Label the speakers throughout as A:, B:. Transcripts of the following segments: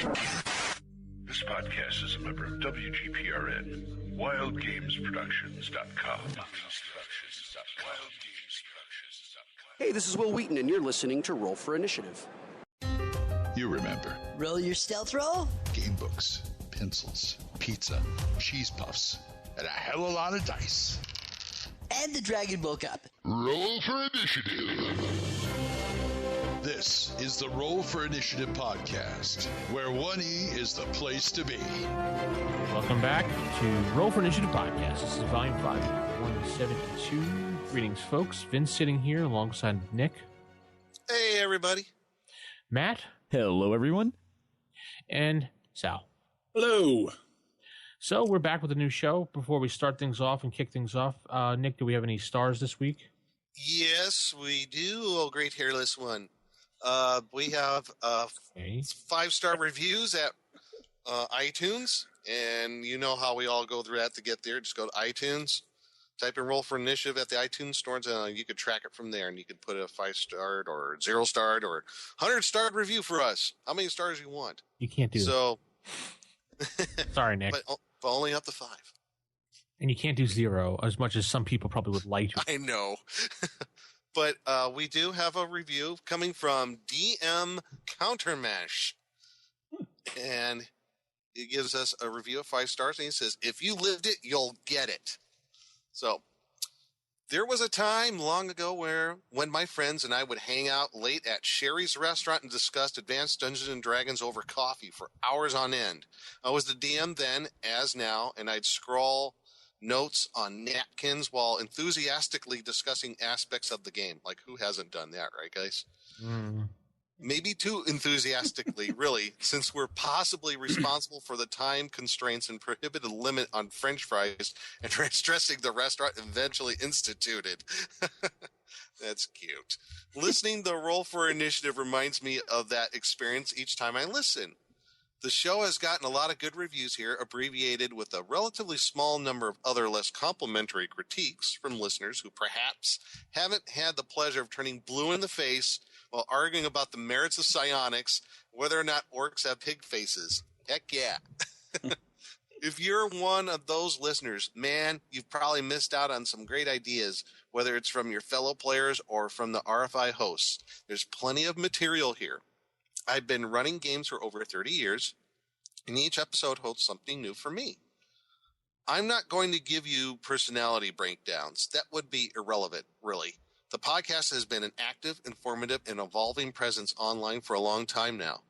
A: This podcast is a member of WGPRN, WildGamesProductions.com.
B: Hey, this is Will Wheaton, and you're listening to Roll for Initiative.
C: You remember.
D: Roll your stealth roll?
C: Game books, pencils, pizza, cheese puffs, and a hell of a lot of dice.
D: And the Dragon Ball Cup.
C: Roll for Initiative. This is the Roll for Initiative podcast, where 1E is the place to be.
E: Welcome back to Roll for Initiative podcast. This is Volume 5, 172. Greetings, folks. Vince sitting here alongside Nick.
F: Hey, everybody.
E: Matt.
G: Hello, everyone.
E: And Sal.
H: Hello.
E: So we're back with a new show. Before we start things off and kick things off, Nick, do we have any stars this week?
F: Yes, we do. Oh, great hairless one. We have 5-star reviews at iTunes, and you know how we all go through that to get there. Just go to iTunes, type in Roll for Initiative at the iTunes stores, and you could track it from there, and you could put a 5-star or 0-star or 100-star review for us. How many stars you want?
E: You can't do
F: that.
E: Sorry, Nick.
F: But only up to 5.
E: And you can't do 0, as much as some people probably would like to.
F: I know. But we do have a review coming from DM Countermesh. And he gives us a review of 5 stars, and he says, if you lived it, you'll get it. So there was a time long ago when my friends and I would hang out late at Sherry's restaurant and discuss Advanced Dungeons and Dragons over coffee for hours on end. I was the DM then, as now, and I'd scroll notes on napkins while enthusiastically discussing aspects of the game. Like, who hasn't done that, right, guys? Maybe too enthusiastically, really, since we're possibly responsible for the time constraints and prohibited limit on French fries and stressing the restaurant eventually instituted. That's cute. Listening to Roll for Initiative reminds me of that experience each time I listen. The show has gotten a lot of good reviews here, abbreviated with a relatively small number of other less complimentary critiques from listeners who perhaps haven't had the pleasure of turning blue in the face while arguing about the merits of psionics, whether or not orcs have pig faces. Heck yeah. If you're one of those listeners, man, you've probably missed out on some great ideas, whether it's from your fellow players or from the RFI hosts. There's plenty of material here. I've been running games for over 30 years, and each episode holds something new for me. I'm not going to give you personality breakdowns. That would be irrelevant, really. The podcast has been an active, informative, and evolving presence online for a long time now.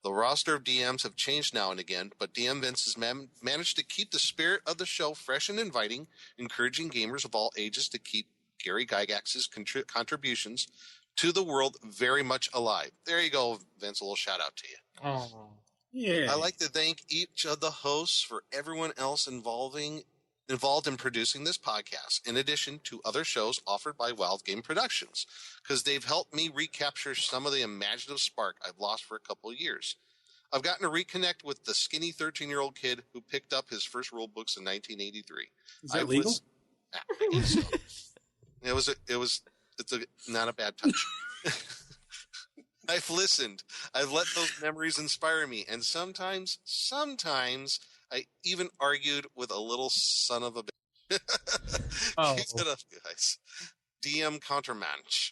F: The roster of DMs have changed now and again, but DM Vince has managed to keep the spirit of the show fresh and inviting, encouraging gamers of all ages to keep Gary Gygax's contributions to the world very much alive. There you go, Vince. A little shout out to you.
E: Oh,
H: yeah.
F: I'd like to thank each of the hosts for everyone else involved in producing this podcast, in addition to other shows offered by Wild Game Productions, because they've helped me recapture some of the imaginative spark I've lost for a couple of years. I've gotten to reconnect with the skinny 13-year-old kid who picked up his first rule books in 1983.
H: Is that legal?
F: I think so. It's not a bad touch. I've listened. I've let those memories inspire me. And sometimes I even argued with a little son of a bitch.
E: Oh.
F: Keep it up, guys. DM Countermanch.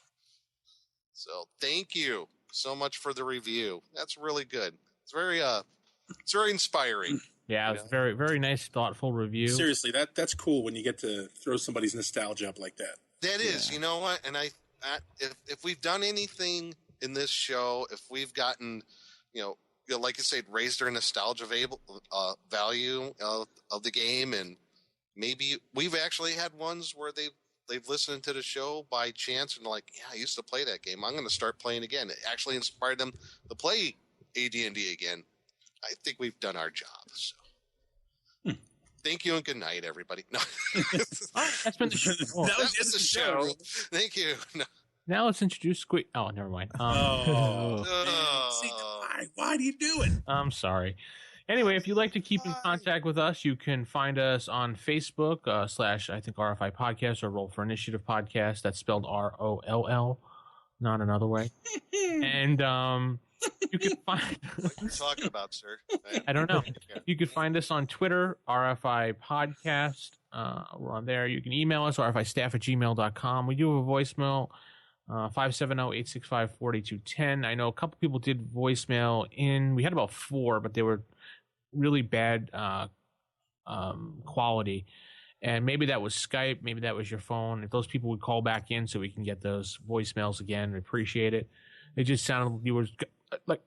F: So thank you so much for the review. That's really good. It's very inspiring.
E: Yeah, it's very, very nice, thoughtful review.
H: Seriously, that's cool when you get to throw somebody's nostalgia up like that.
F: That is, you know what? And if we've done anything in this show, if we've gotten, like you said, raised their nostalgia value of the game, and maybe we've actually had ones where they've listened to the show by chance and like, yeah, I used to play that game. I'm going to start playing again. It actually inspired them to play AD&D again. I think we've done our job. So. Thank you and good night, everybody. No.
E: That's been the show.
F: That was the show. Thank you. No.
E: Now let's introduce Squeak. Oh, never mind.
H: See, why do you do it?
E: I'm sorry. Anyway, if you'd like to keep in contact with us, you can find us on Facebook / I think RFI Podcast or Roll for Initiative Podcast. That's spelled ROLL, not another way. And You can find.
F: What are you talking about, sir?
E: I don't know. You can find us on Twitter, RFI Podcast. We're on there. You can email us, rfistaff@gmail.com. We do have a voicemail, 570-865-4210. I know a couple people did voicemail in. We had about 4, but they were really bad quality. And maybe that was Skype. Maybe that was your phone. If those people would call back in so we can get those voicemails again, we appreciate it. It just sounded you were like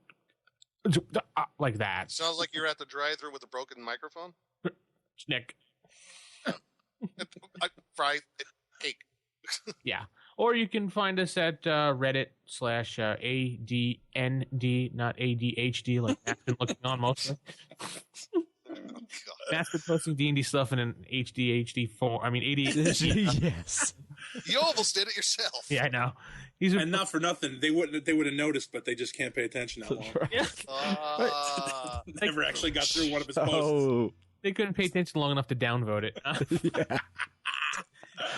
E: that.
F: Sounds like you're at the drive-thru with a broken microphone.
E: Nick.
F: Fried cake.
E: Yeah. Or you can find us at Reddit/ADND, not ADHD, like Matt's been looking on mostly. Matt's been posting D&D stuff in an HD form. I mean, ADHD.
G: Yes.
F: You almost did it yourself.
E: Yeah, I know.
H: And not for nothing, they would have noticed, but they just can't pay attention that long.
E: Yeah.
H: Never actually got through one of his posts.
G: Oh.
E: They couldn't pay attention long enough to downvote it.
G: Yeah.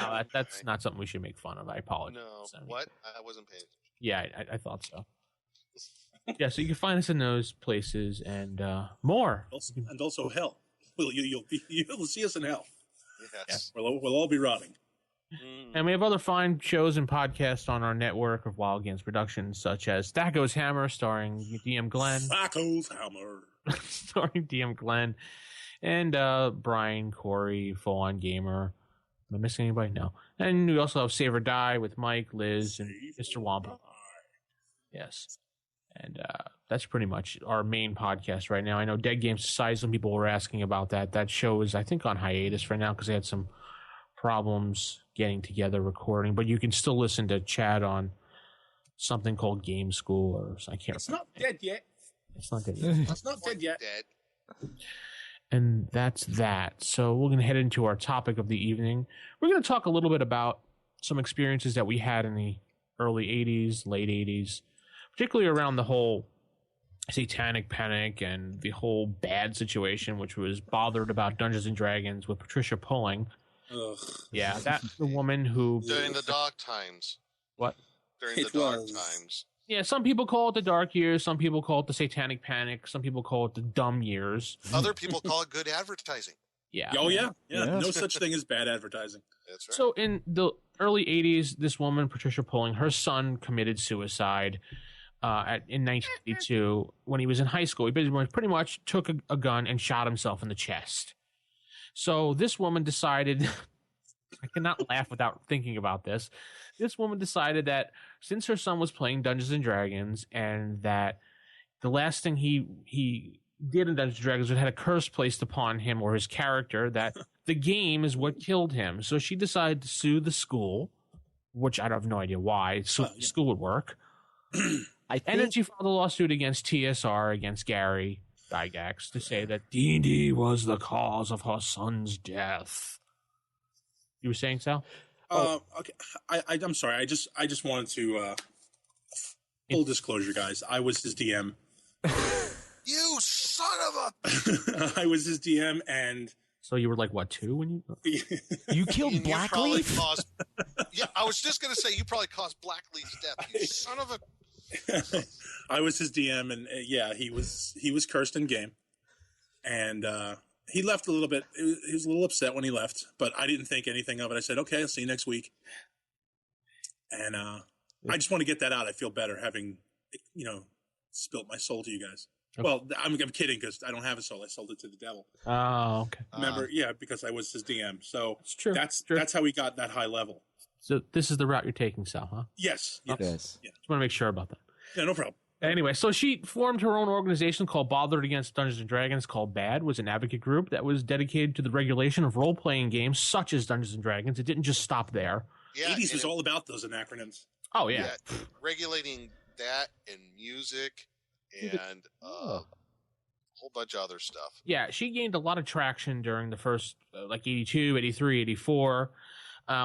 E: No, that's not something we should make fun of. I apologize.
F: No, what? I wasn't paying attention.
E: Yeah, I thought so. Yeah, so you can find us in those places and more.
H: And also hell. Well, you'll see us in hell.
F: Yes.
H: We'll all be rotting.
E: And we have other fine shows and podcasts on our network of Wild Games Productions, such as Stacko's Hammer, starring DM Glenn.
H: Stacko's Hammer.
E: Starring DM Glenn. And Brian, Corey, Full On Gamer. Am I missing anybody? No. And we also have Save or Die with Mike, Liz, and Mr. Wampa. Yes. And that's pretty much our main podcast right now. I know Dead Game Society, some people were asking about that. That show is, I think, on hiatus for now because they had some problems getting together recording. But you can still listen to Chad on something called Game School or I can't
H: It's
E: remember.
H: not dead yet.
E: It's not dead yet.
H: It's not dead yet.
E: And that's that. So we're going to head into our topic of the evening. We're going to talk a little bit about some experiences that we had in the early 80s, late 80s, particularly around the whole Satanic Panic and the whole bad situation, which was bothered about Dungeons and Dragons with Patricia Pulling.
H: Ugh.
E: Yeah, that's the woman who...
F: During the dark times.
E: What?
F: During the dark times.
E: Yeah, some people call it the dark years. Some people call it the Satanic Panic. Some people call it the dumb years.
F: Other people call it good advertising.
E: Yeah.
H: Oh, yeah. No such thing as bad advertising.
F: That's right.
E: So in the early 80s, this woman, Patricia Pulling, her son committed suicide in 1982 when he was in high school. He pretty much took a gun and shot himself in the chest. So this woman decided... I cannot laugh without thinking about this. This woman decided that since her son was playing Dungeons and Dragons and that the last thing he did in Dungeons and Dragons had a curse placed upon him or his character, that the game is what killed him. So she decided to sue the school, which I have no idea why. So the school would work. And then she filed a lawsuit against TSR, against Gary Gygax, to say that D&D was the cause of her son's death. You were saying, Sal?
H: Okay. I'm sorry. I just wanted to full disclosure, guys. I was his DM.
F: You son of a!
H: I was his DM, and
E: so you were like what 2 when
G: you killed Blackleaf?
F: Yeah, I was just gonna say you probably caused Blackleaf's death. You son of a!
H: I was his DM, and yeah, he was cursed in game, and he left a little bit. He was a little upset when he left, but I didn't think anything of it. I said, "Okay, I'll see you next week." And I just want to get that out. I feel better having, spilt my soul to you guys. Okay. Well, I'm kidding because I don't have a soul. I sold it to the devil.
E: Oh, okay.
H: Remember, yeah, because I was his DM. So
E: it's true.
H: That's how we got that high level.
E: So this is the route you're taking, Sal, huh?
H: Yes.
G: Yes.
H: Yeah.
E: Just want to make sure about that.
H: Yeah, no problem.
E: Anyway, so she formed her own organization called Bothered Against Dungeons & Dragons, called BAD, was an advocate group that was dedicated to the regulation of role-playing games such as Dungeons & Dragons. It didn't just stop there.
H: Yeah, 80s was all about those acronyms.
E: Oh, yeah.
F: Regulating that and music and a whole bunch of other stuff.
E: Yeah, she gained a lot of traction during the first, 82, 83, 84.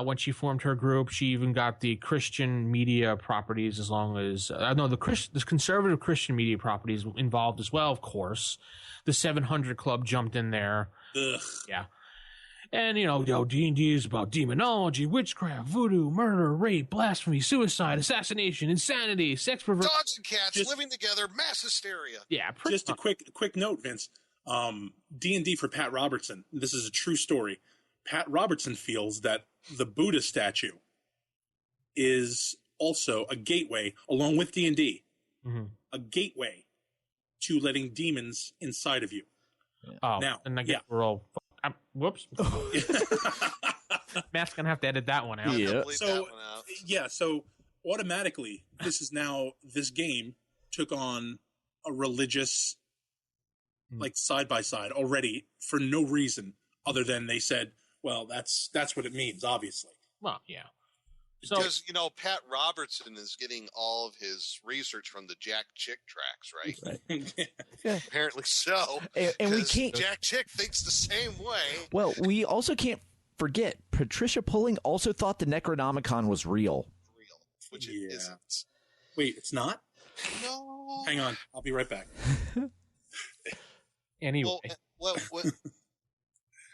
E: When she formed her group, she even got the Christian media properties the conservative Christian media properties involved as well, of course. The 700 Club jumped in there.
H: Ugh.
E: Yeah. And, D&D is about demonology, witchcraft, voodoo, murder, rape, blasphemy, suicide, assassination, insanity, sex perversion.
F: Dogs and cats living together, mass hysteria.
E: Yeah.
H: Just a quick note, Vince. D&D for Pat Robertson. This is a true story. Pat Robertson feels that the Buddha statue is also a gateway, along with D&D, a gateway to letting demons inside of you.
E: Oh,
H: now,
E: and I guess we're all... whoops. Matt's going to have to edit that one out.
F: Yeah.
H: So automatically, this game took on a religious, like, side-by-side already for no reason other than they said, well, that's what it means, obviously.
E: Well, yeah.
F: Because, Pat Robertson is getting all of his research from the Jack Chick tracks, right?
G: Yeah.
F: Apparently so.
G: And we can't...
F: Jack Chick thinks the same way.
G: Well, we also can't forget, Patricia Pulling also thought the Necronomicon was real.
F: Which it isn't.
H: Wait, it's
F: No.
H: Hang on. I'll be right back.
E: Anyway.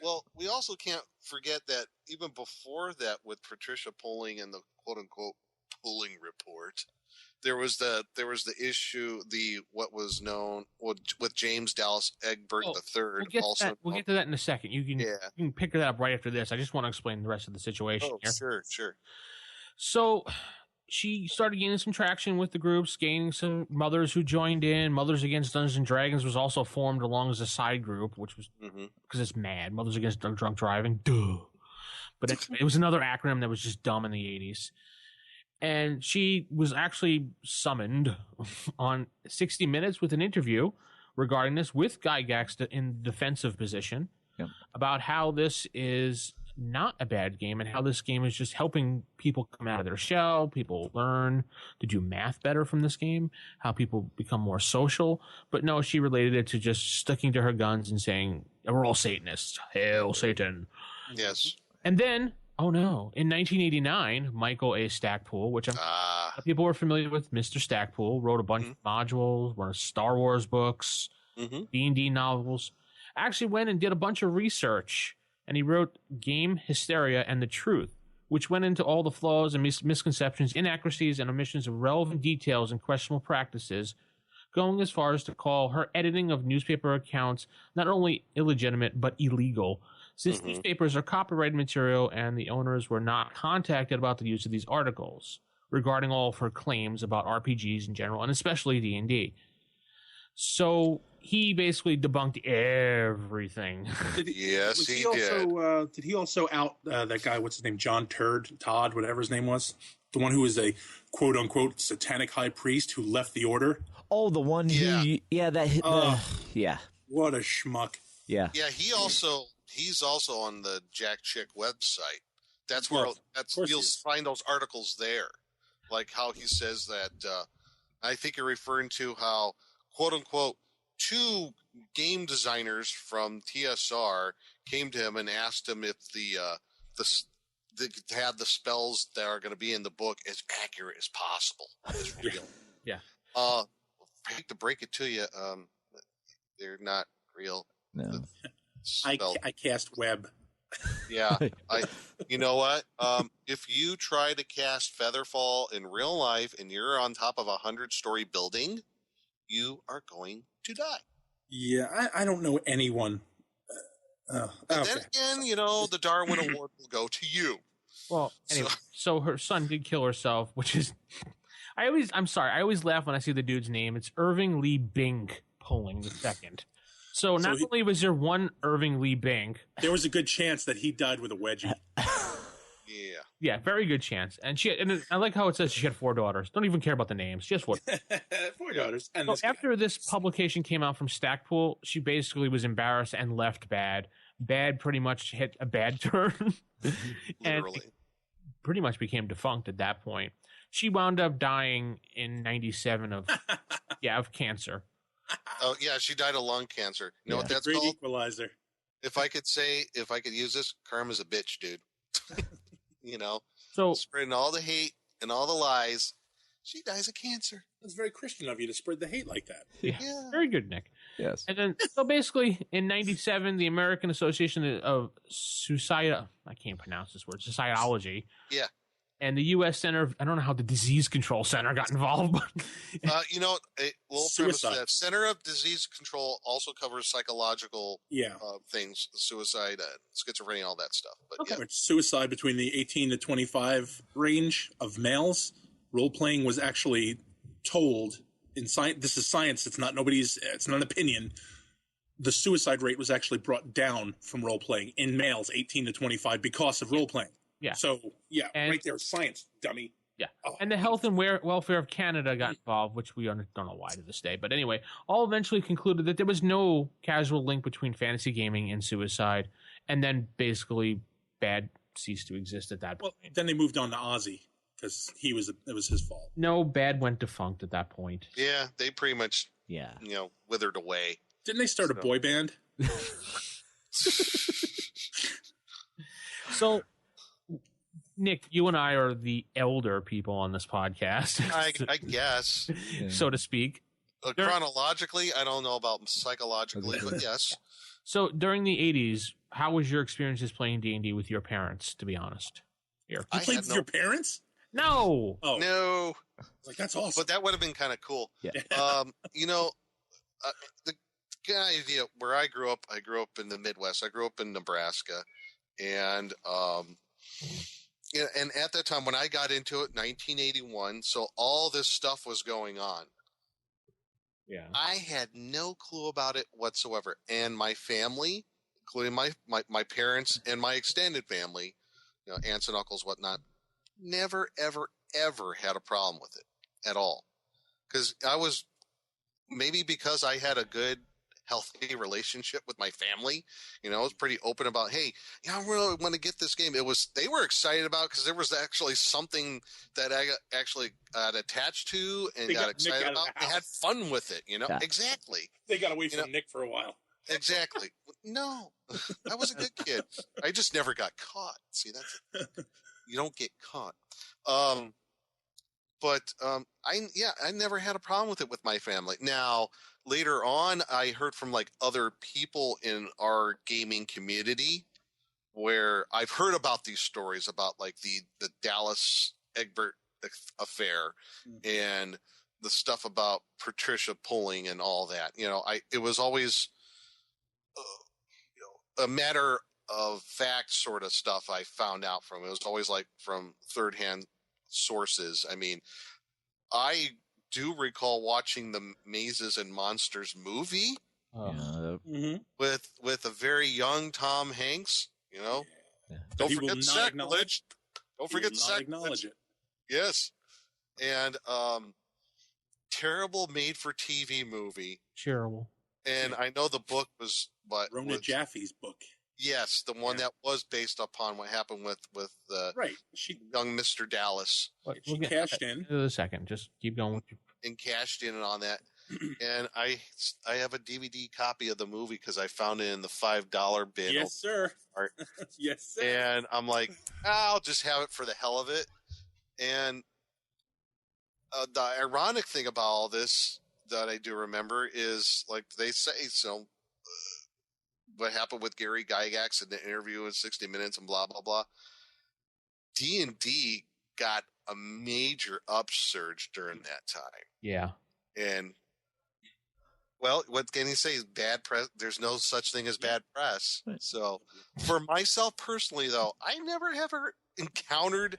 F: Well, we also can't forget that even before that, with Patricia Pulling and the "quote unquote" Pulling report, there was the issue, what was known with James Dallas Egbert III.
E: We'll get to that in a second. You can pick that up right after this. I just want to explain the rest of the situation here.
F: Sure.
E: So she started gaining some traction with the groups, gaining some mothers who joined in. Mothers Against Dungeons and Dragons was also formed along as a side group, which was because it's mad. Mothers Against Drunk Driving. Duh. But it was another acronym that was just dumb in the 80s. And she was actually summoned on 60 Minutes with an interview regarding this with Gygax in defensive position about how this is not a bad game and how this game is just helping people come out of their shell. People learn to do math better from this game, how people become more social. But no, she related it to just sticking to her guns and saying, we're all Satanists. Hail Satan.
F: Yes.
E: And then, oh no, in 1989, Michael A. Stackpool, which people were familiar with, Mr. Stackpool, wrote a bunch of modules, wrote Star Wars books, D&D novels, actually went and did a bunch of research. And he wrote Game Hysteria and the Truth, which went into all the flaws and misconceptions, inaccuracies, and omissions of relevant details and questionable practices, going as far as to call her editing of newspaper accounts not only illegitimate, but illegal, since newspapers are copyrighted material and the owners were not contacted about the use of these articles, regarding all of her claims about RPGs in general, and especially D&D. So he basically debunked everything.
F: Yes, he
H: did. Did he also out that guy? What's his name? John Todd, whatever his name was, the one who was a "quote unquote" satanic high priest who left the order.
G: Oh, the one who, yeah.
H: What a schmuck.
G: Yeah.
F: Yeah, he's also on the Jack Chick website. That's where you'll find those articles there, like how he says that. I think you're referring to how, quote unquote, 2 game designers from TSR came to him and asked him if they had the spells that are going to be in the book as accurate as possible, as real.
E: Yeah.
F: I hate to break it to you, they're not real.
G: No.
H: I cast web.
F: Yeah. You know what? If you try to cast Featherfall in real life and you're on top of a 100-story building, you are going to die.
H: Yeah, I don't know anyone.
F: And then again, the Darwin Award will go to you.
E: Well, anyway, so her son did kill herself, which is... I always laugh when I see the dude's name. It's Irving Lee Bink Pulling the second. So not only was there one Irving Lee Bink...
H: There was a good chance that he died with a wedgie.
F: Yeah.
E: Yeah, very good chance. And I like how it says she had 4 daughters. Don't even care about the names. She has 4.
H: 4 daughters. And
E: so after this publication came out from Stackpool, she basically was embarrassed and left Bad. Bad pretty much hit a bad turn. And pretty much became defunct at that point. She wound up dying in 97 of cancer.
F: Oh, yeah, she died of lung cancer. You know what that's
H: Great
F: called?
H: Equalizer.
F: If I could use this, karma's a bitch, dude.
E: So
F: spreading all the hate and all the lies, she dies of cancer.
H: That's very Christian of you to spread the hate like that.
E: Yeah. Very good, Nick.
G: Yes.
E: And then, so basically, in '97, the American Association of I can't pronounce this word, Sociology.
F: Yeah.
E: And the U.S. Center, I don't know how the Disease Control Center got involved, but
F: A little premise to that. Center of Disease Control also covers psychological things, suicide, schizophrenia, all that stuff. But yeah.
H: Suicide between the 18 to 25 range of males. Role-playing was actually told in science. This is science. It's not an opinion. The suicide rate was actually brought down from role-playing in males 18 to 25 because of role-playing.
E: Yeah.
H: So, right there, science, dummy.
E: Yeah. And the Health and Welfare of Canada got involved, which we don't know why to this day. But anyway, all eventually concluded that there was no causal link between fantasy gaming and suicide. And then basically bad ceased to exist at that point.
H: Well, then they moved on to Ozzy because it was his fault.
E: No, bad went defunct at that point.
F: Yeah, they pretty much, withered away.
H: Didn't they start a boy band?
E: So... Nick, you and I are the elder people on this podcast.
F: I guess.
E: So to speak.
F: Chronologically, I don't know about psychologically, but yes.
E: So during the 80s, how was your experiences playing D&D with your parents, to be honest?
H: You played with your parents?
E: No.
H: Oh.
F: No.
H: Like, that's awesome.
F: But that would have been kind of cool.
G: Yeah.
F: The idea where I grew up in the Midwest. I grew up in Nebraska. And and at that time when I got into it, 1981, so all this stuff was going on.
E: Yeah.
F: I had no clue about it whatsoever. And my family, including my parents and my extended family, aunts and uncles, whatnot, never, ever, ever had a problem with it at all. Because because I had a good, healthy relationship with my family, I was pretty open about, hey, I really want to get this game. They were excited about because there was actually something that I actually got attached to and got excited about. They had fun with it, Yeah. Exactly.
H: They got away from Nick for a while.
F: Exactly. No, I was a good kid. I just never got caught. See, that's it. You don't get caught. I never had a problem with it with my family. Now, later on, I heard from other people in our gaming community where I've heard about these stories about the Dallas Egbert affair and the stuff about Patricia Pulling and all that. It was always a matter of fact sort of stuff I found out from. It was always from third-hand sources. I mean, I do recall watching the Mazes and Monsters movie with a very young Tom Hanks. Don't forget the sacrilege. Don't forget the sacrilege. Yes, and terrible made-for-TV movie.
E: Terrible.
F: And I know the book was
H: Rona Jaffe's book.
F: Yes, the one that was based upon what happened with young Mr. Dallas.
H: She cashed in.
E: In a second, just keep going.
F: And cashed in on that. And I have a DVD copy of the movie because I found it in the $5 bin.
H: Yes, sir. Yes, sir.
F: And I'm like, I'll just have it for the hell of it. And the ironic thing about all this that I do remember is, they say, what happened with Gary Gygax in the interview in 60 Minutes and blah, blah, blah. D&D got a major upsurge during that time.
E: Yeah.
F: And, well, what can you say? Bad press. There's no such thing as bad press. Right. So for myself personally, though, I never ever encountered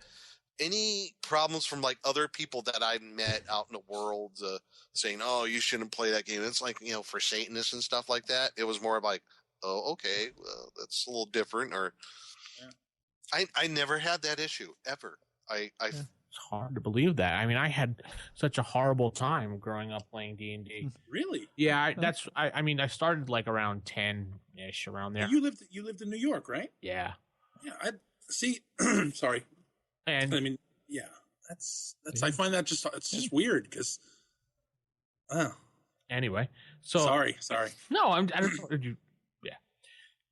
F: any problems from other people that I met out in the world saying, oh, you shouldn't play that game. It's for Satanists and stuff like that. It was more oh, okay, well, that's a little different. Or I never had that issue ever.
E: It's hard to believe that. I mean, I had such a horrible time growing up playing D&D.
H: Really?
E: Yeah, I started around 10-ish, around there.
H: You lived in New York, right?
E: Yeah.
H: Yeah, I see. Sorry.
E: And
H: I mean, yeah, that's I find that it's just weird because.
E: Anyway, so
H: sorry.
E: No, I don't. Yeah.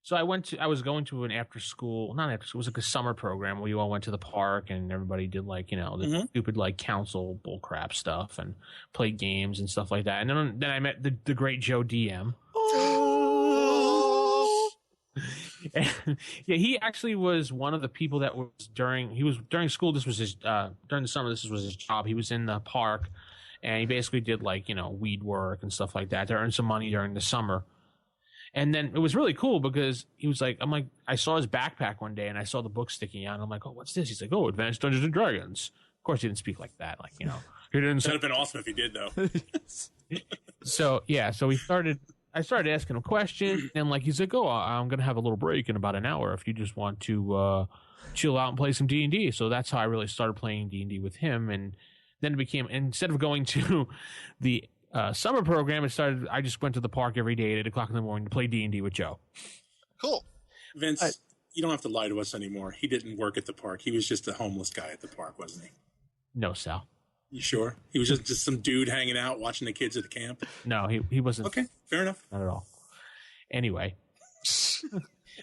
E: So I was going to an not after school, it was like a summer program where you all went to the park and everybody did like, the stupid like council bullcrap stuff and played games and stuff like that. And then I met the great Joe DM.
F: Oh.
E: And, yeah, he actually was one of the people that was during school. This was his, during the summer, this was his job. He was in the park and he basically did like, weed work and stuff like that to earn some money during the summer. And then it was really cool because he was like, I saw his backpack one day and I saw the book sticking out. And I'm like, oh, what's this? He's like, oh, Advanced Dungeons and Dragons. Of course, he didn't speak like that. Like, he didn't.
H: That'd have been awesome if he did, though.
E: So I started asking him questions and like, he's like, oh, I'm going to have a little break in about an hour if you just want to chill out and play some D&D. So that's how I really started playing D&D with him. And then it became, instead of going to the summer program, I just went to the park every day at 8 o'clock in the morning to play D&D with Joe.
F: Cool.
H: Vince, you don't have to lie to us anymore. He didn't work at the park. He was just a homeless guy at the park, wasn't he?
E: No, Sal.
H: You sure? He was just some dude hanging out watching the kids at the camp?
E: No, he wasn't.
H: Okay, fair enough.
E: Not at all. Anyway,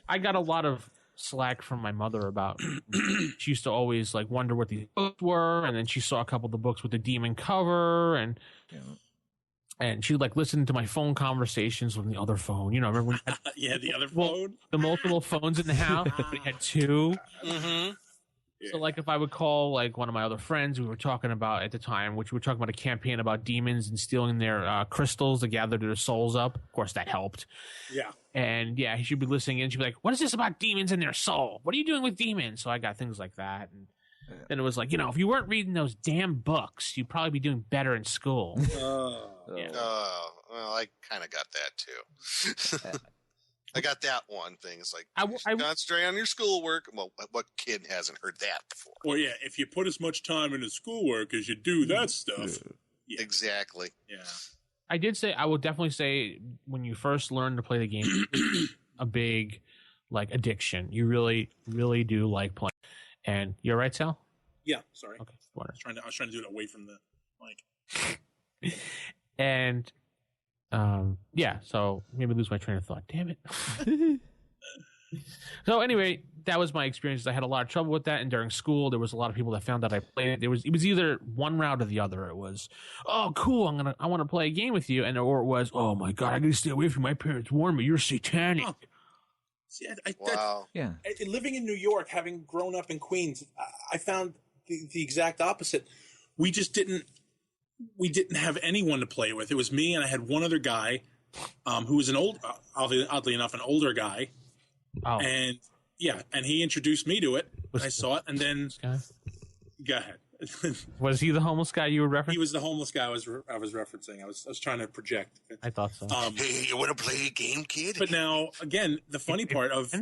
E: I got a lot of slack from my mother about she used to always like wonder what these books were, and then she saw a couple of the books with the demon cover, and she would like listen to my phone conversations on the other phone. Remember when we had
H: the other phone?
E: The multiple phones in the house. We had two.
F: Mm-hmm.
E: So like if I would call like one of my other friends we were talking about at the time, which we were talking about a campaign about demons and stealing their crystals to gather their souls up. Of course, that helped.
H: Yeah.
E: And yeah, he should be listening in. She'd be like, what is this about demons and their soul? What are you doing with demons? So I got things like that. And then it was like, if you weren't reading those damn books, you'd probably be doing better in school.
F: Well, I kind of got that too. I got that one thing. It's like, concentrate on your schoolwork. Well, what kid hasn't heard that before?
H: Well, yeah, if you put as much time into schoolwork as you do that stuff.
F: Yeah. Exactly.
H: Yeah.
E: I will definitely say when you first learn to play the game, it's a big like addiction. You really, really do like playing. And you're right, Sal?
H: Yeah, sorry.
E: Okay.
H: I was trying to do it away from the mic.
E: And so maybe lose my train of thought. Damn it. So anyway, that was my experience. I had a lot of trouble with that, and during school, there was a lot of people that found out I played it. It was either one route or the other. It was, oh, cool, I want to play a game with you, or it was, oh my god, I gotta stay away from my parents. Warn me, you're satanic.
H: Oh. See,
F: wow.
G: Yeah.
H: Living in New York, having grown up in Queens, I found the exact opposite. We didn't have anyone to play with. It was me, and I had one other guy who was oddly enough, an older guy.
E: Oh.
H: And he introduced me to it. I saw it, and then go ahead.
E: Was he the homeless guy you were referencing?
H: He was the homeless guy I was referencing. I was trying to project.
E: I thought so.
F: Hey, you want to play a game, kid?
H: But now, again, the funny part of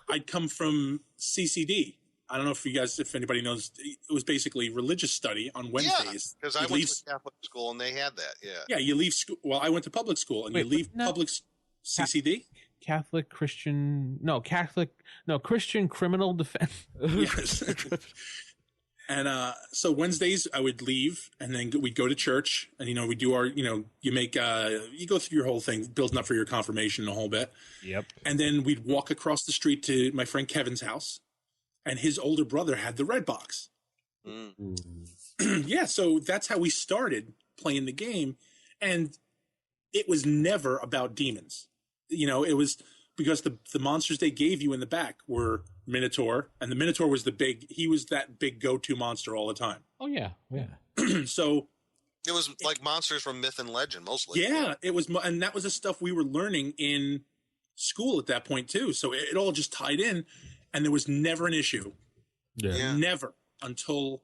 H: I'd come from CCD. I don't know if anybody knows, it was basically religious study on Wednesdays.
F: Yeah, because I went to Catholic school and they had that. Yeah.
H: Yeah, you leave school. Well, I went to public school, and you leave public CCD.
E: Christian criminal defense.
H: Yes. And so Wednesdays I would leave, and then we'd go to church, and we do our, you make you go through your whole thing, building up for your confirmation a whole bit.
E: Yep.
H: And then we'd walk across the street to my friend Kevin's house, and his older brother had the red box. Yeah, so that's how we started playing the game, and it was never about demons. It was because the monsters they gave you in the back were Minotaur, and the Minotaur was he was that big go-to monster all the time.
E: Oh yeah.
H: So
F: it was like monsters from myth and legend mostly.
H: Yeah, it was, and that was the stuff we were learning in school at that point too. So it all just tied in, and there was never an issue.
E: Yeah.
H: Never until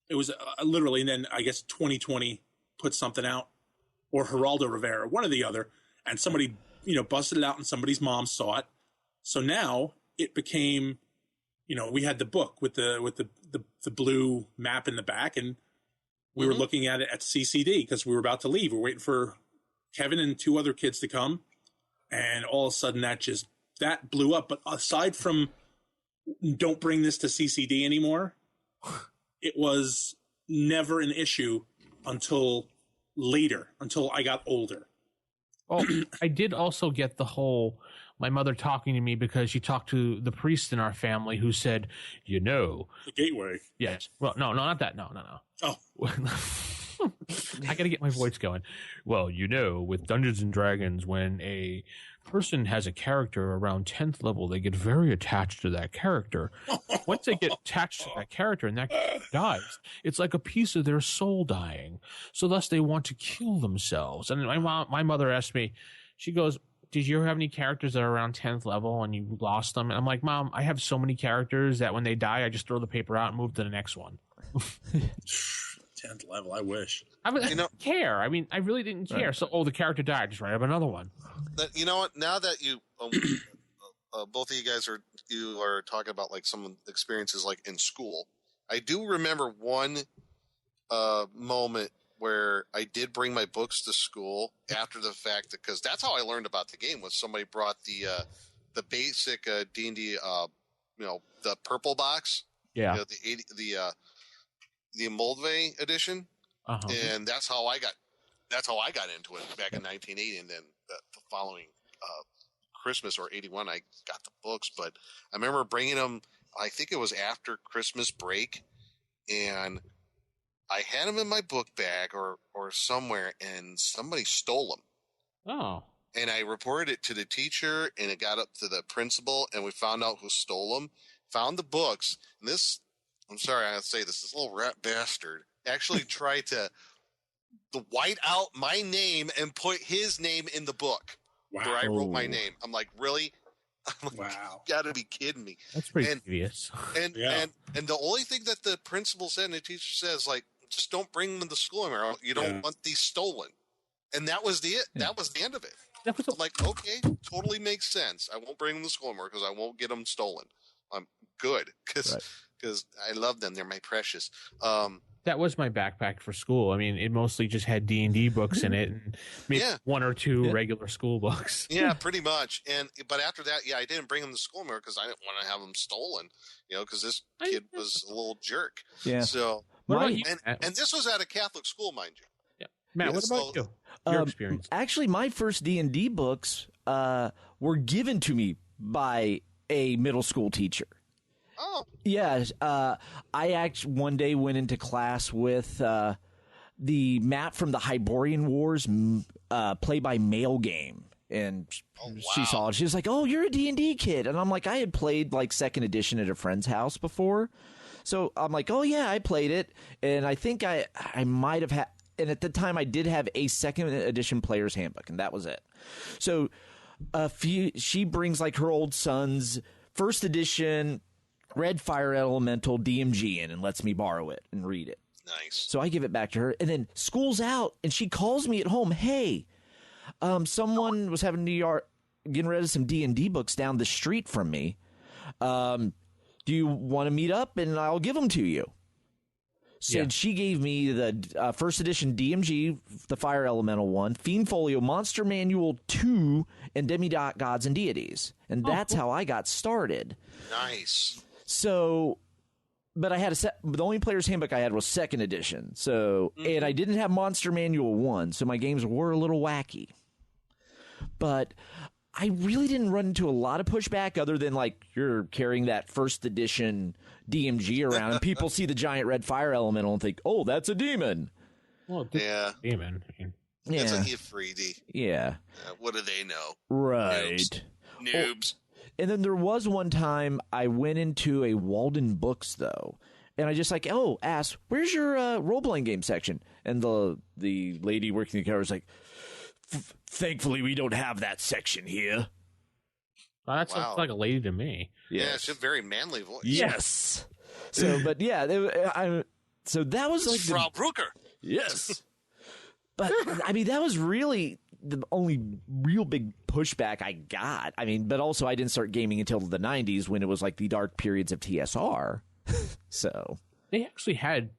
H: it was literally, and then I guess 2020 put something out, or Geraldo Rivera, one or the other, and somebody busted it out, and somebody's mom saw it. So now it became, we had the book with the blue map in the back, and we were looking at it at CCD because we were about to leave. We're waiting for Kevin and two other kids to come, and all of a sudden that blew up. But aside from don't bring this to CCD anymore, it was never an issue until later, until I got older.
E: Oh, I did also get the whole, my mother talking to me because she talked to the priest in our family who said,
H: The gateway.
E: Yes. Well, no, not that. No.
H: Oh.
E: I got to get my voice going. Well, with Dungeons and Dragons, when a person has a character around 10th level, they get very attached to that character. Once they get attached to that character and that character dies, it's like a piece of their soul dying. So thus they want to kill themselves. And my mother asked me, she goes, did you ever have any characters that are around 10th level and you lost them? And I'm like, Mom, I have so many characters that when they die, I just throw the paper out and move to the next one.
H: 10th level, I wish.
E: I didn't care. I mean, I really didn't care. Right. So, the character died. Just write up another one.
F: You know what? Now that you, both of you guys are talking about like some experiences like in school, I do remember one moment where I did bring my books to school after the fact, because that's how I learned about the game. Was somebody brought the basic D&D, the purple box,
E: yeah,
F: the Moldvay edition, and that's how I got into it back in 1980, and then the following Christmas or 81, I got the books. But I remember bringing them. I think it was after Christmas break, and I had them in my book bag or somewhere, and somebody stole them.
E: Oh.
F: And I reported it to the teacher, and it got up to the principal, and we found out who stole them. Found the books, and this. I'm sorry, I have to say this little rat bastard actually tried to white out my name and put his name in the book where I wrote my name. I'm like, really? I'm like, wow. You gotta be kidding me.
E: That's pretty obvious.
F: And the only thing that the principal said and the teacher says, like, just don't bring them to school anymore. You don't want these stolen. And that was it. Yeah. That was the end of it. I'm like, okay, totally makes sense. I won't bring them to school anymore because I won't get them stolen. I'm good because I love them. They're my precious.
E: That was my backpack for school. I mean, it mostly just had D&D books in it and maybe one or two regular school books.
F: Yeah, pretty much. But after that, I didn't bring them to school more because I didn't want to have them stolen, because this kid was a little jerk.
G: Yeah.
F: So, and this was at a Catholic school, mind you.
E: Yeah. Matt, what about you? Your experience? Actually,
G: my first D&D books were given to me by a middle school teacher.
F: Oh.
G: Yeah, I actually one day went into class with the map from the Hyborian Wars play-by-mail game, and she saw it. She was like, "Oh, you're a D&D kid," and I'm like, I had played like 2nd edition at a friend's house before, so I'm like, "Oh yeah, I played it," and I think I might have had, and at the time I did have a 2nd edition player's handbook, and that was it. So she brings like her old son's 1st edition Red Fire Elemental DMG in and lets me borrow it and read it.
F: Nice.
G: So I give it back to her, and then school's out, and she calls me at home. Hey, someone was having getting rid of some D&D books down the street from me. Do you want to meet up, and I'll give them to you? So she gave me the 1st edition DMG, the Fire Elemental one, Fiend Folio, Monster Manual 2, and Demigods and Deities. And that's how I got started.
F: Nice.
G: So, but I had the only player's handbook I had was 2nd edition. So, and I didn't have Monster Manual 1, so my games were a little wacky. But I really didn't run into a lot of pushback other than like you're carrying that 1st edition DMG around and people see the giant red fire elemental and think, "Oh, that's a demon."
E: Well, demon.
F: It's a Ifriti.
G: Yeah.
F: What do they know?
G: Right.
F: Noobs.
G: And then there was one time I went into a Walden Books, though, and I just asked, "Where's your role-playing game section?" And the lady working the counter was like, "Thankfully, we don't have that section here."
E: Well, that sounds like a lady to me.
F: Yes. Yeah, it's a very manly voice.
G: Yes. So, but yeah, so that was like
F: Frau Brucker.
G: Yes. But I mean, that was really the only real big pushback I got. I mean, but also I didn't start gaming until the 90s when it was like the dark periods of TSR. So
E: they actually had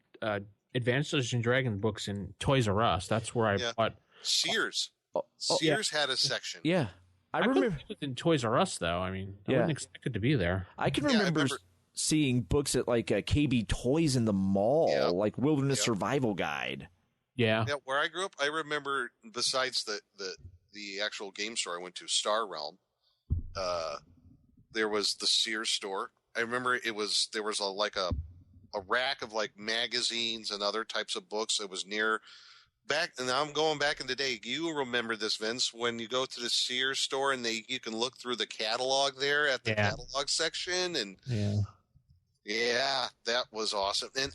E: Advanced Dungeons and Dragons books in Toys R Us. That's where I bought.
F: Sears. Sears had a section.
G: Yeah. I remember
E: it was in Toys R Us, though. I mean, I wasn't expected to be there.
G: I can remember seeing books at like KB Toys in the mall, like Wilderness Survival Guide.
E: Yeah.
F: Yeah, where I grew up, I remember besides the actual game store I went to, Star Realm, there was the Sears store. I remember there was a rack of like magazines and other types of books. It was near back, and I'm going back in the day. You remember this, Vince, when you go to the Sears store and you can look through the catalog there at the catalog section, and yeah, that was awesome. And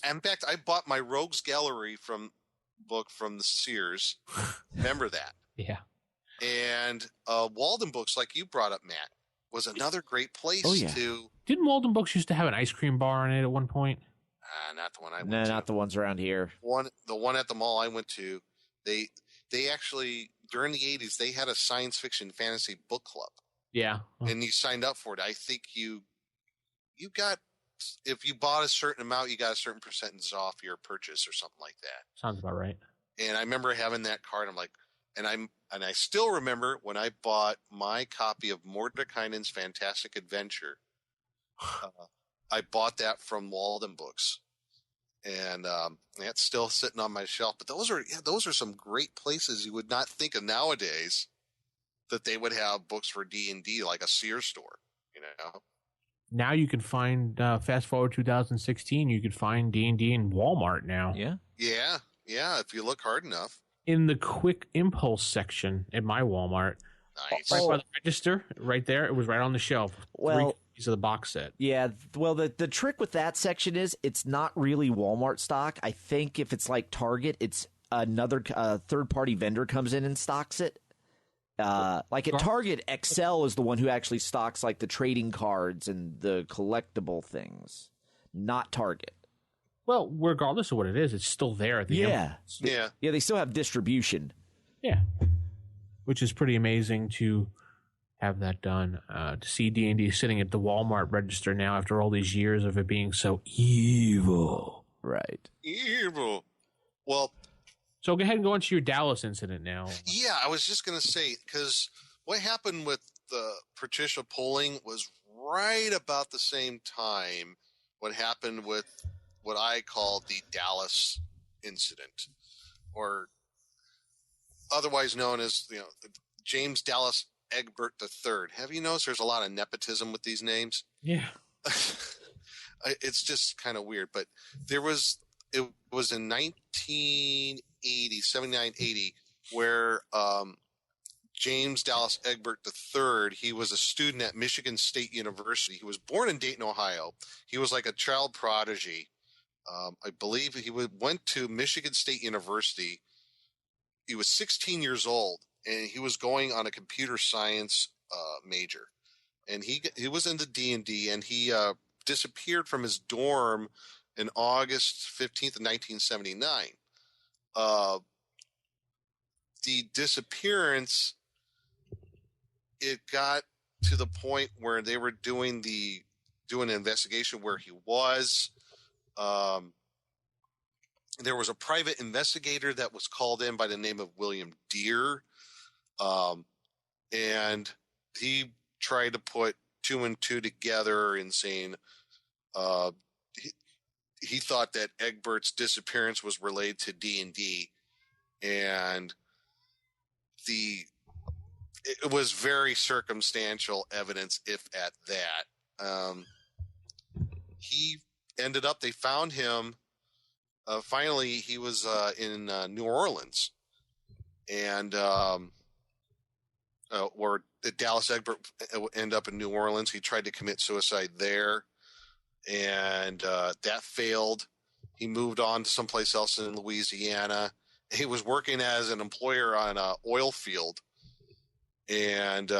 F: in fact, I bought my Rogues Gallery book from the Sears. Remember that?
E: Yeah.
F: And Walden Books, like you brought up, Matt, was another great place to.
E: Didn't Walden Books used to have an ice cream bar in it at one point?
F: Not the one I went to.
G: No, not the ones around here.
F: The one at the mall I went to, they actually, during the 80s, they had a science fiction fantasy book club.
E: Yeah.
F: And you signed up for it. I think you got, if you bought a certain amount, you got a certain percentage off your purchase or something like that.
E: Sounds about right.
F: And I remember having that card. I'm like, and I still remember when I bought my copy of Mordekainen's Fantastic Adventure. I bought that from Walden Books, and that's still sitting on my shelf. But those are some great places you would not think of nowadays that they would have books for D&D, like a Sears store, you know.
E: Now you can find, fast forward 2016, you could find D&D in Walmart now.
G: Yeah.
F: Yeah, if you look hard enough.
E: In the quick impulse section at my Walmart.
F: Nice.
E: Right by the register, right there. It was right on the shelf.
G: Well,
E: 3 copies of the box set.
G: Yeah, well, the trick with that section is it's not really Walmart stock. I think if it's like Target, it's another third-party vendor comes in and stocks it. Like at Target, Excel is the one who actually stocks like the trading cards and the collectible things, not Target.
E: Well, regardless of what it is, it's still there at the end.
F: Yeah.
G: Yeah, they still have distribution.
E: Yeah. Which is pretty amazing to have that done. To see D&D sitting at the Walmart register now after all these years of it being so evil.
G: Right.
F: Evil. Well,
E: so go ahead and go into your Dallas incident now.
F: Yeah, I was just going to say, because what happened with the Patricia polling was right about the same time what happened with what I call the Dallas incident, or otherwise known as, James Dallas Egbert III. Have you noticed there's a lot of nepotism with these names?
E: Yeah.
F: It's just kind of weird, but it was in 79, 80, where James Dallas Egbert III, he was a student at Michigan State University. He was born in Dayton, Ohio. He was like a child prodigy. I believe he went to Michigan State University. He was 16 years old, and he was going on a computer science major. And he was into D&D, and he disappeared from his dorm in August 15th of 1979. The disappearance, it got to the point where they were doing an investigation where he was. There was a private investigator that was called in by the name of William Deere, and he tried to put 2 and 2 together in saying he thought that Egbert's disappearance was related to D&D, and it was very circumstantial evidence, if at that. He ended up, they found him. Finally, he was in New Orleans, and where Dallas Egbert ended up in New Orleans. He tried to commit suicide there, and that failed. He moved on to someplace else in Louisiana. He was working as an employer on an oil field, and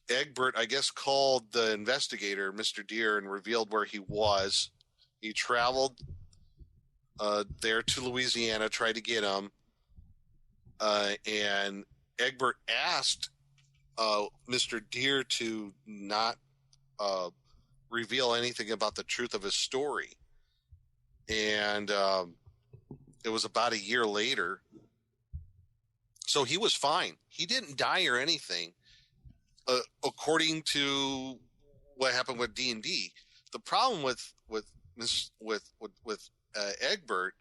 F: Egbert, I guess, called the investigator, Mr. Deere, and revealed where he was. He traveled there to Louisiana, tried to get him, and Egbert asked Mr. Deere to not reveal anything about the truth of his story. And it was about a year later. So he was fine. He didn't die or anything, according to what happened with D&D. The problem with Egbert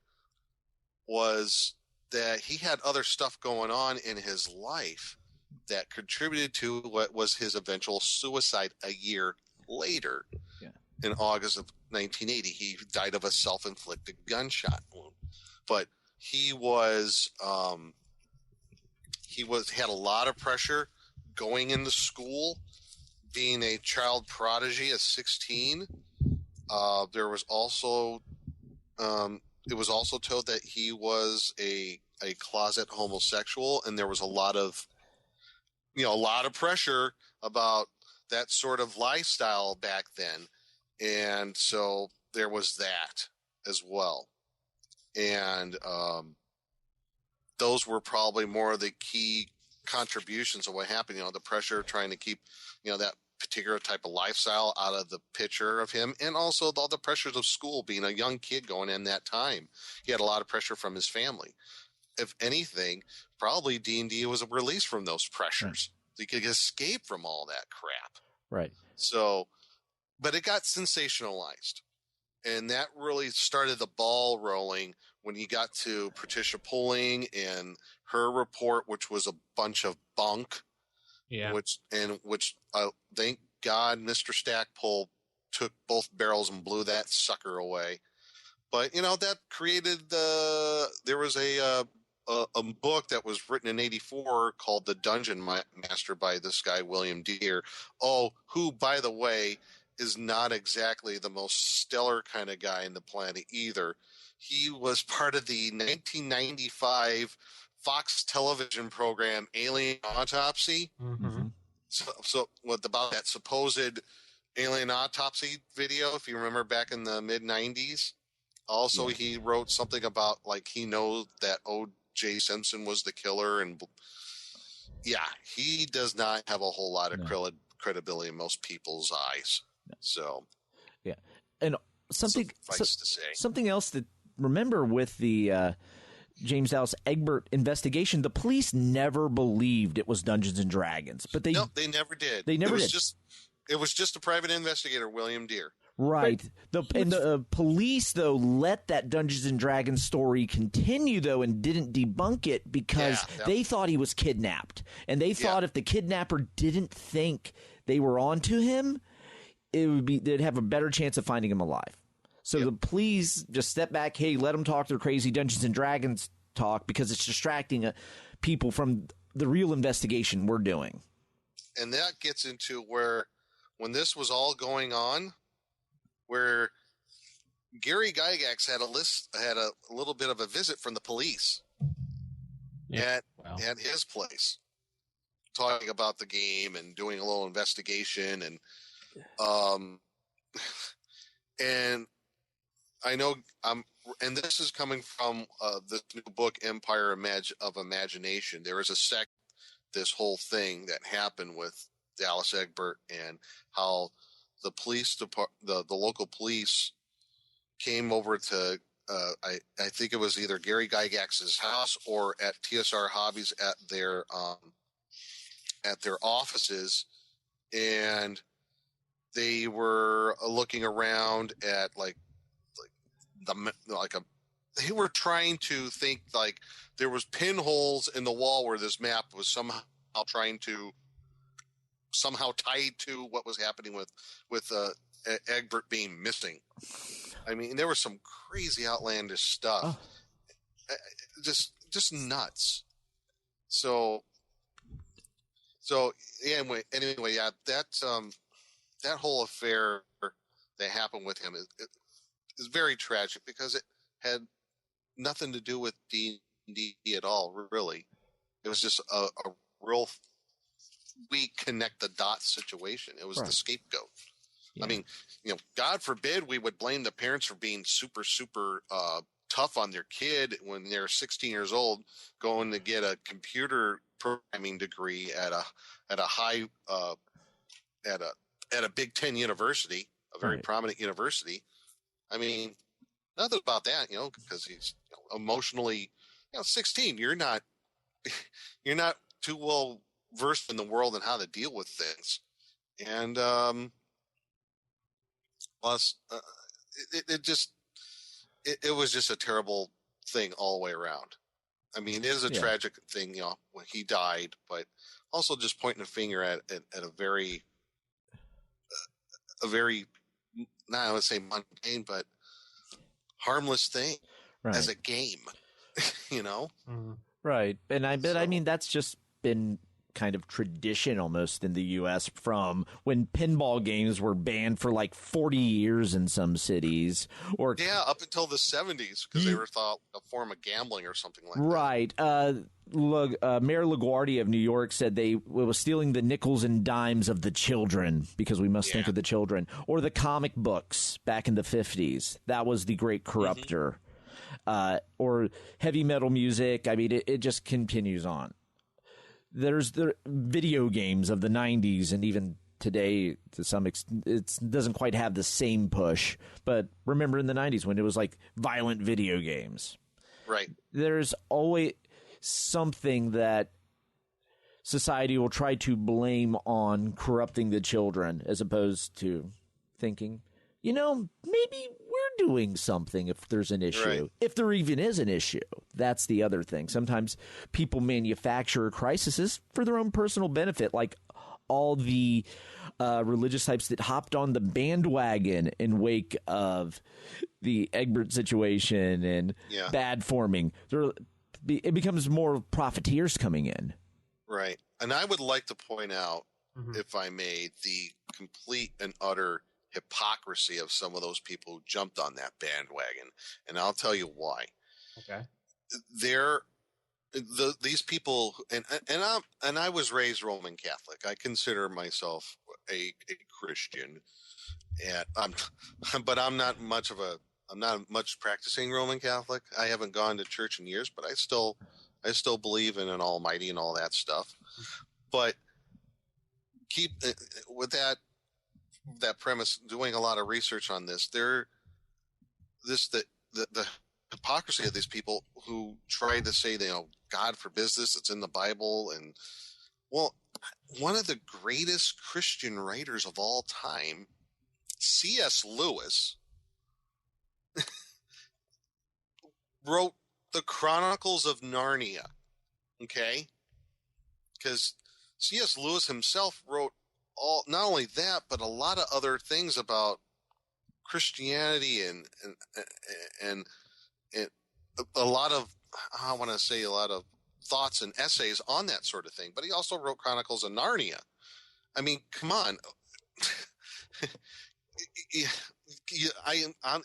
F: was that he had other stuff going on in his life that contributed to what was his eventual suicide a year later. In August of 1980. He died of a self-inflicted gunshot wound. But he had a lot of pressure going into school, being a child prodigy at 16. There was also it was also told that he was a closet homosexual, and there was a lot of pressure about that sort of lifestyle back then. And so there was that as well. And those were probably more of the key contributions of what happened, the pressure trying to keep, that particular type of lifestyle out of the picture of him. And also all the pressures of school, being a young kid going in that time. He had a lot of pressure from his family. If anything, probably D&D was a release from those pressures. So he could escape from all that crap.
G: Right.
F: So, but it got sensationalized, and that really started the ball rolling when he got to Patricia Pulling and her report, which was a bunch of bunk.
E: Yeah.
F: Which thank God Mr. Stackpole took both barrels and blew that sucker away. But that created there was a book that was written in 1984 called The Dungeon Master by this guy William Deere. Who, by the way, is not exactly the most stellar kind of guy in the planet either. He was part of the 1995 Fox television program Alien Autopsy.
E: Mm-hmm.
F: So what about that supposed alien autopsy video, if you remember back in the mid-90s? Also, he wrote something about, he knows that O.J. Simpson was the killer. And he does not have a whole lot of credibility in most people's eyes. So,
G: and something else to remember with the James Dallas Egbert investigation, the police never believed it was Dungeons and Dragons, but they
F: never did.
G: They never did.
F: It was just a private investigator, William Deere.
G: Right. The police, though, let that Dungeons and Dragons story continue, though, and didn't debunk it because they thought he was kidnapped. And they thought if the kidnapper didn't think they were onto him, they'd have a better chance of finding him alive. So the police just step back, hey, let them talk their crazy Dungeons and Dragons talk because it's distracting people from the real investigation we're doing.
F: And that gets into when this was all going on, where Gary Gygax had a little bit of a visit from the police at his place, talking about the game and doing a little investigation, and I know and this is coming from this new book Empire of Imagination. There is this whole thing that happened with Dallas Egbert and how the police the local police came over to I think it was either Gary Gygax's house or at TSR Hobbies at their offices, and they were looking around at they were trying to think there was pinholes in the wall where this map was somehow tied to what was happening with Egbert being missing. I mean, there was some crazy outlandish stuff, just nuts. So anyway, that whole affair that happened with him is very tragic because it had nothing to do with D&D at all, really. It was just a real we connect the dots situation. It was the scapegoat. Yeah. I mean, God forbid we would blame the parents for being super, super tough on their kid when they're 16 years old, going to get a computer programming degree at a high at a Big Ten university, a very prominent university. I mean, nothing about that, because he's emotionally, 16. You're not too well versed in the world and how to deal with things, and plus, it was just a terrible thing all the way around. I mean, it is a tragic thing, when he died, but also just pointing a finger at a very, not I would say mundane, but harmless thing as a game, you know?
E: Mhm.
G: Right. And I mean, that's just been kind of tradition almost in the U.S. from when pinball games were banned for like 40 years in some cities. Or
F: yeah, up until the 70s, because they were thought a form of gambling or something like that.
G: Right. Mayor LaGuardia of New York said they was stealing the nickels and dimes of the children because we must think of the children. Or the comic books back in the 50s. That was the great corrupter. Or heavy metal music. I mean, it just continues on. There's the video games of the 90s, and even today, to some extent, it doesn't quite have the same push. But remember in the 90s when it was like violent video games.
F: Right. There's
G: always something that society will try to blame on corrupting the children, as opposed to thinking, you know, maybe we're doing something if there's an issue.
F: Right.
G: If there even is an issue. That's the other thing. Sometimes people manufacture crises for their own personal benefit, like all the religious types that hopped on the bandwagon in wake of the Egbert situation and bad forming. It becomes more profiteers coming in.
F: Right. And I would like to point out, if I may, the complete and utter hypocrisy of some of those people who jumped on that bandwagon. And I'll tell you why.
E: Okay.
F: These people, and I was raised Roman Catholic. I consider myself a Christian, but I'm not much practicing Roman Catholic. I haven't gone to church in years, but I still believe in an Almighty and all that stuff. But keep with that premise, doing a lot of research on this. The hypocrisy of these people who try to say, God forbids this, it's in the Bible. And well, one of the greatest Christian writers of all time, C.S. Lewis, wrote the Chronicles of Narnia. Okay? Because C.S. Lewis himself wrote not only that, but a lot of other things about Christianity and a lot of, I want to say, a lot of thoughts and essays on that sort of thing. But he also wrote Chronicles of Narnia. I mean, come on.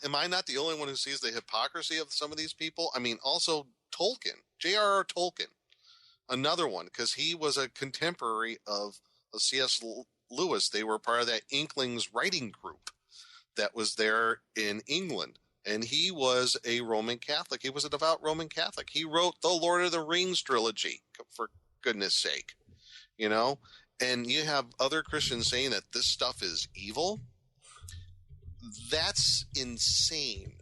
F: Am I not the only one who sees the hypocrisy of some of these people? I mean, also Tolkien, J.R.R. Tolkien, another one, because he was a contemporary of C.S. Lewis. They were part of that Inklings writing group that was there in England. And he was a Roman Catholic. He was a devout Roman Catholic. He wrote the Lord of the Rings trilogy, for goodness sake, and you have other Christians saying that this stuff is evil. That's insane.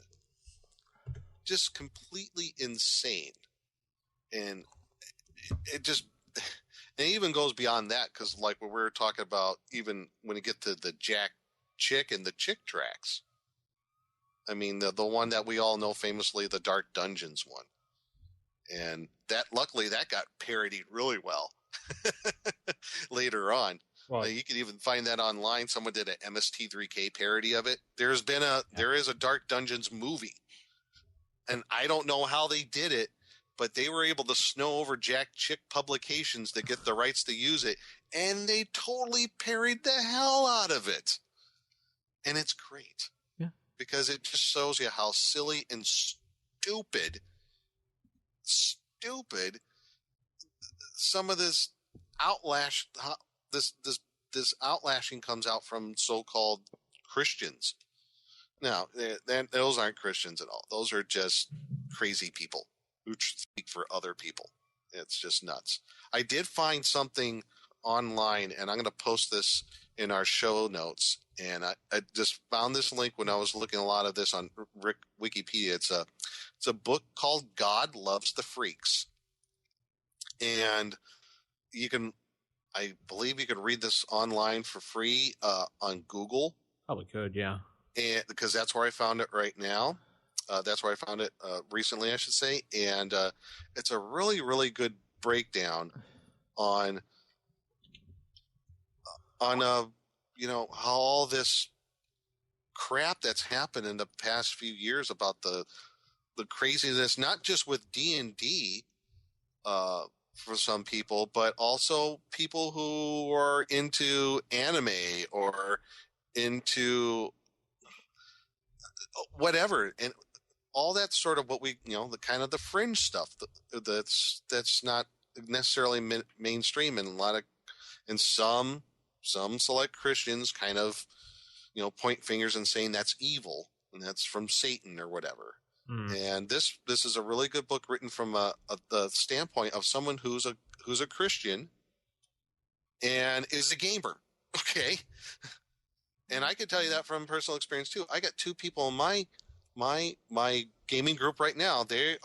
F: Just completely insane. And it even goes beyond that, because like what we were talking about, even when you get to the Jack Chick and the Chick tracks. I mean, the one that we all know famously, the Dark Dungeons one. And luckily that got parodied really well later on. Well, you can even find that online. Someone did an MST3K parody of it. There is a Dark Dungeons movie. And I don't know how they did it, but they were able to snow over Jack Chick Publications to get the rights to use it. And they totally parodied the hell out of it. And it's great. Yeah. Because it just shows you how silly and stupid some of this this outlashing comes out from so-called Christians. Now, those aren't Christians at all. Those are just crazy people who speak for other people. It's just nuts. I did find something online, and I'm going to post this in our show notes. And I just found this link when I was looking a lot of this on Wikipedia. It's a book called God Loves the Freaks. And I believe you can read this online for free on Google.
E: Probably could, yeah.
F: And because that's where I found it right now. That's where I found it recently, I should say. And it's a really, really good breakdown on on how all this crap that's happened in the past few years about the craziness, not just with D&D for some people, but also people who are into anime or into whatever, and all that's sort of what we, the kind of the fringe stuff that's not necessarily mainstream, and some select Christians kind of, point fingers and saying that's evil and that's from Satan or whatever. And this is a really good book written from the standpoint of someone who's a Christian and is a gamer. Okay. And I can tell you that from personal experience too. I got two people in my gaming group right now. They're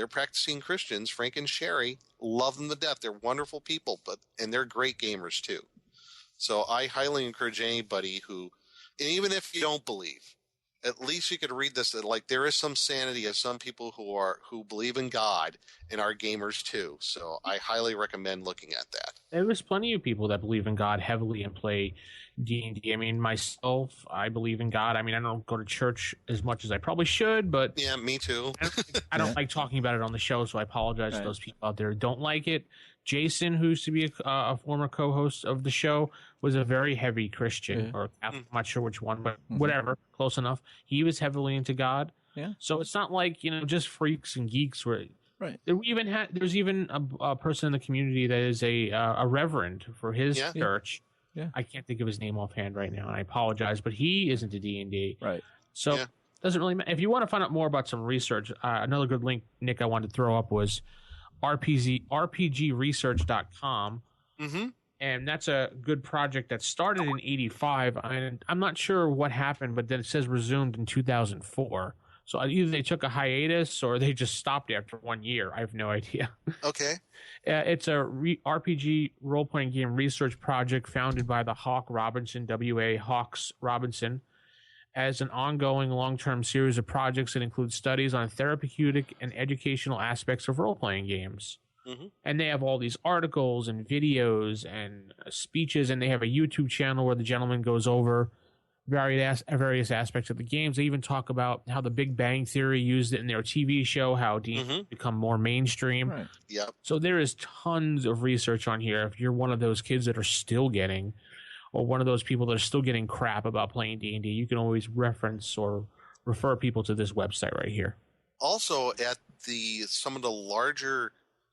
F: practicing Christians. Frank and Sherry, love them to death. They're wonderful people, and they're great gamers too. So I highly encourage anybody and even if you don't believe, at least you could read this. Like, there is some sanity of some people who believe in God and are gamers too. So I highly recommend looking at that.
E: There's plenty of people that believe in God heavily and play D&D. I mean, myself, I believe in God. I mean, I don't go to church as much as I probably should, but
F: yeah, me too.
E: I don't like talking about it on the show, so I apologize to those people out there who don't like it. Jason, who used to be a former co-host of the show, was a very heavy Christian, or I'm not sure which one, but whatever, close enough. He was heavily into God.
G: Yeah.
E: So it's not like, just freaks and geeks.
G: Right.
E: There's even a person in the community that is a reverend for his church. Yeah. I can't think of his name offhand right now, and I apologize, but he is into D&D.
G: Right.
E: So it doesn't really matter. If you want to find out more about some research, another good link, Nick, I wanted to throw up was rpgresearch.com.
F: Mm-hmm.
E: And that's a good project that started in 85. And I'm not sure what happened, but then it says resumed in 2004. So either they took a hiatus or they just stopped after 1 year. I have no idea.
F: Okay.
E: It's a RPG role-playing game research project founded by the Hawk Robinson, W.A. Hawks Robinson, as an ongoing long-term series of projects that include studies on therapeutic and educational aspects of role-playing games. Mm-hmm. And they have all these articles and videos and speeches, and they have a YouTube channel where the gentleman goes over various aspects of the games. They even talk about how the Big Bang Theory used it in their TV show, how D&D become more mainstream.
G: Right.
F: Yep.
E: So there is tons of research on here. If you're one of those kids that are still getting, or one of those people that are still getting crap about playing D&D, you can always reference or refer people to this website right here.
F: Also, at some of the larger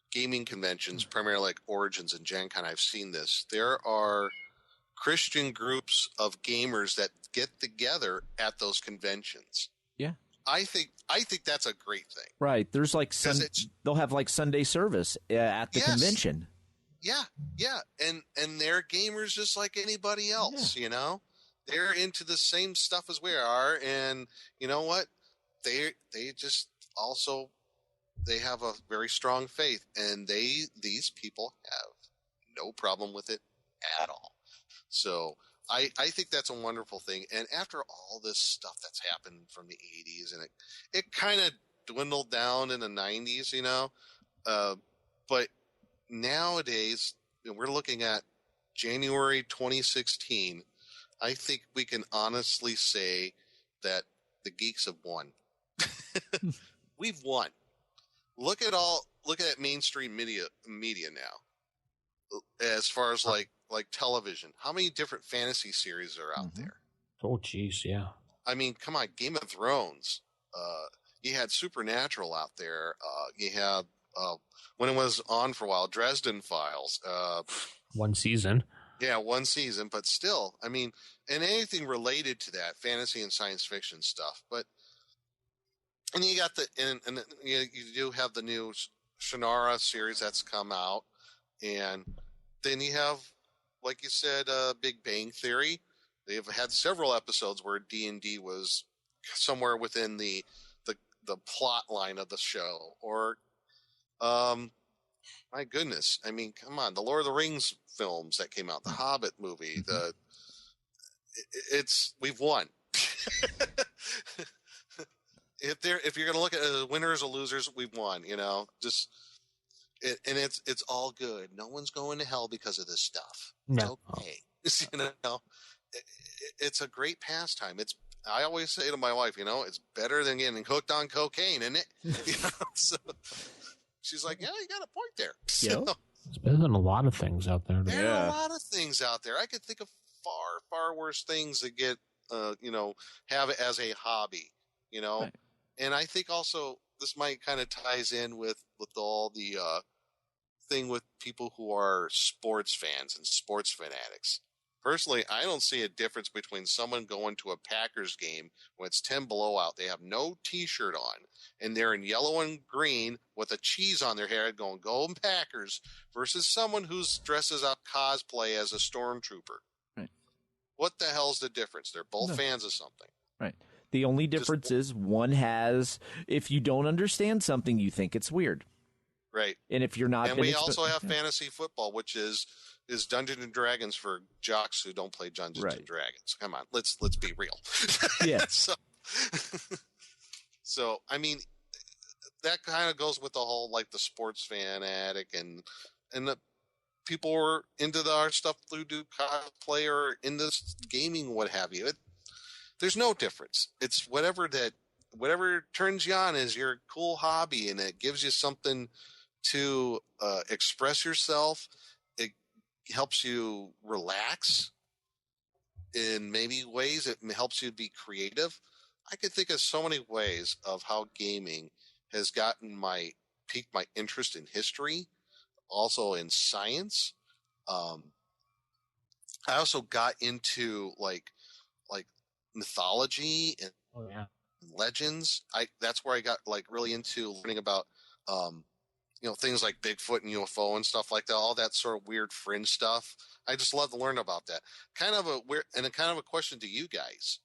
F: gaming conventions, primarily like Origins and Gen Con, I've seen this. There are Christian groups of gamers that get together at those conventions.
G: Yeah.
F: I think that's a great thing.
G: Right. There's like they'll have like Sunday service at the convention.
F: Yeah. Yeah. And they're gamers just like anybody else, They're into the same stuff as we are, and you know what? They just also they have a very strong faith, and these people have no problem with it at all. So I think that's a wonderful thing. And after all this stuff that's happened from the 80s, and it kind of dwindled down in the 90s, but nowadays, we're looking at January 2016. I think we can honestly say that the geeks have won. We've won. Look at mainstream media now. As far as like television, how many different fantasy series are out there?
E: Oh, geez, yeah.
F: I mean, come on, Game of Thrones. You had Supernatural out there. You had when it was on for a while, Dresden Files.
E: One season.
F: Yeah, one season, but still, I mean, and anything related to that, fantasy and science fiction stuff. And you got and you do have the new Shannara series that's come out, and then you have, like you said, Big Bang Theory. They've had several episodes where D&D was somewhere within the plot line of the show, or my goodness, I mean, come on, the Lord of the Rings films that came out, the Hobbit movie, we've won. If you're going to look at winners or losers, we've won. Just And it's all good. No one's going to hell because of this stuff.
E: No.
F: It's okay. You know, it's a great pastime. I always say to my wife, you know, it's better than getting hooked on cocaine, isn't it? You know, so she's like, yeah, you got a point there. So,
E: it's better than a lot of things out there.
F: There are a lot of things out there. I could think of far, far worse things that get, you know, have it as a hobby, you know.
G: Right.
F: And I think also this might kind of ties in with all the thing with people who are sports fans and sports fanatics. Personally, I don't see a difference between someone going to a Packers game when it's 10 below out, they have no T-shirt on, and they're in yellow and green with a cheese on their head going, "Go Packers," versus someone who's dresses up cosplay as a stormtrooper.
G: Right.
F: What the hell's the difference? They're both fans of something.
G: Right. The only difference is one has, if you don't understand something, you think it's weird.
F: Right.
G: And if you're not...
F: And we also have fantasy football, which is Dungeons and Dragons for jocks who don't play Dungeons and Dragons. Come on, let's be real.
G: Yeah.
F: So I mean, that kind of goes with the whole like the sports fanatic and the people who are into our stuff who do cosplay or in this gaming, what have you. There's no difference. It's whatever turns you on is your cool hobby, and it gives you something to express yourself. It helps you relax in maybe ways. It helps you be creative. I could think of so many ways of how gaming has piqued my interest in history, also in science. I also got into like mythology and legends. That's where I got like really into learning about you know, things like Bigfoot and UFO and stuff like that, all that sort of weird fringe stuff. I just love to learn about that. Kind of a question to you guys.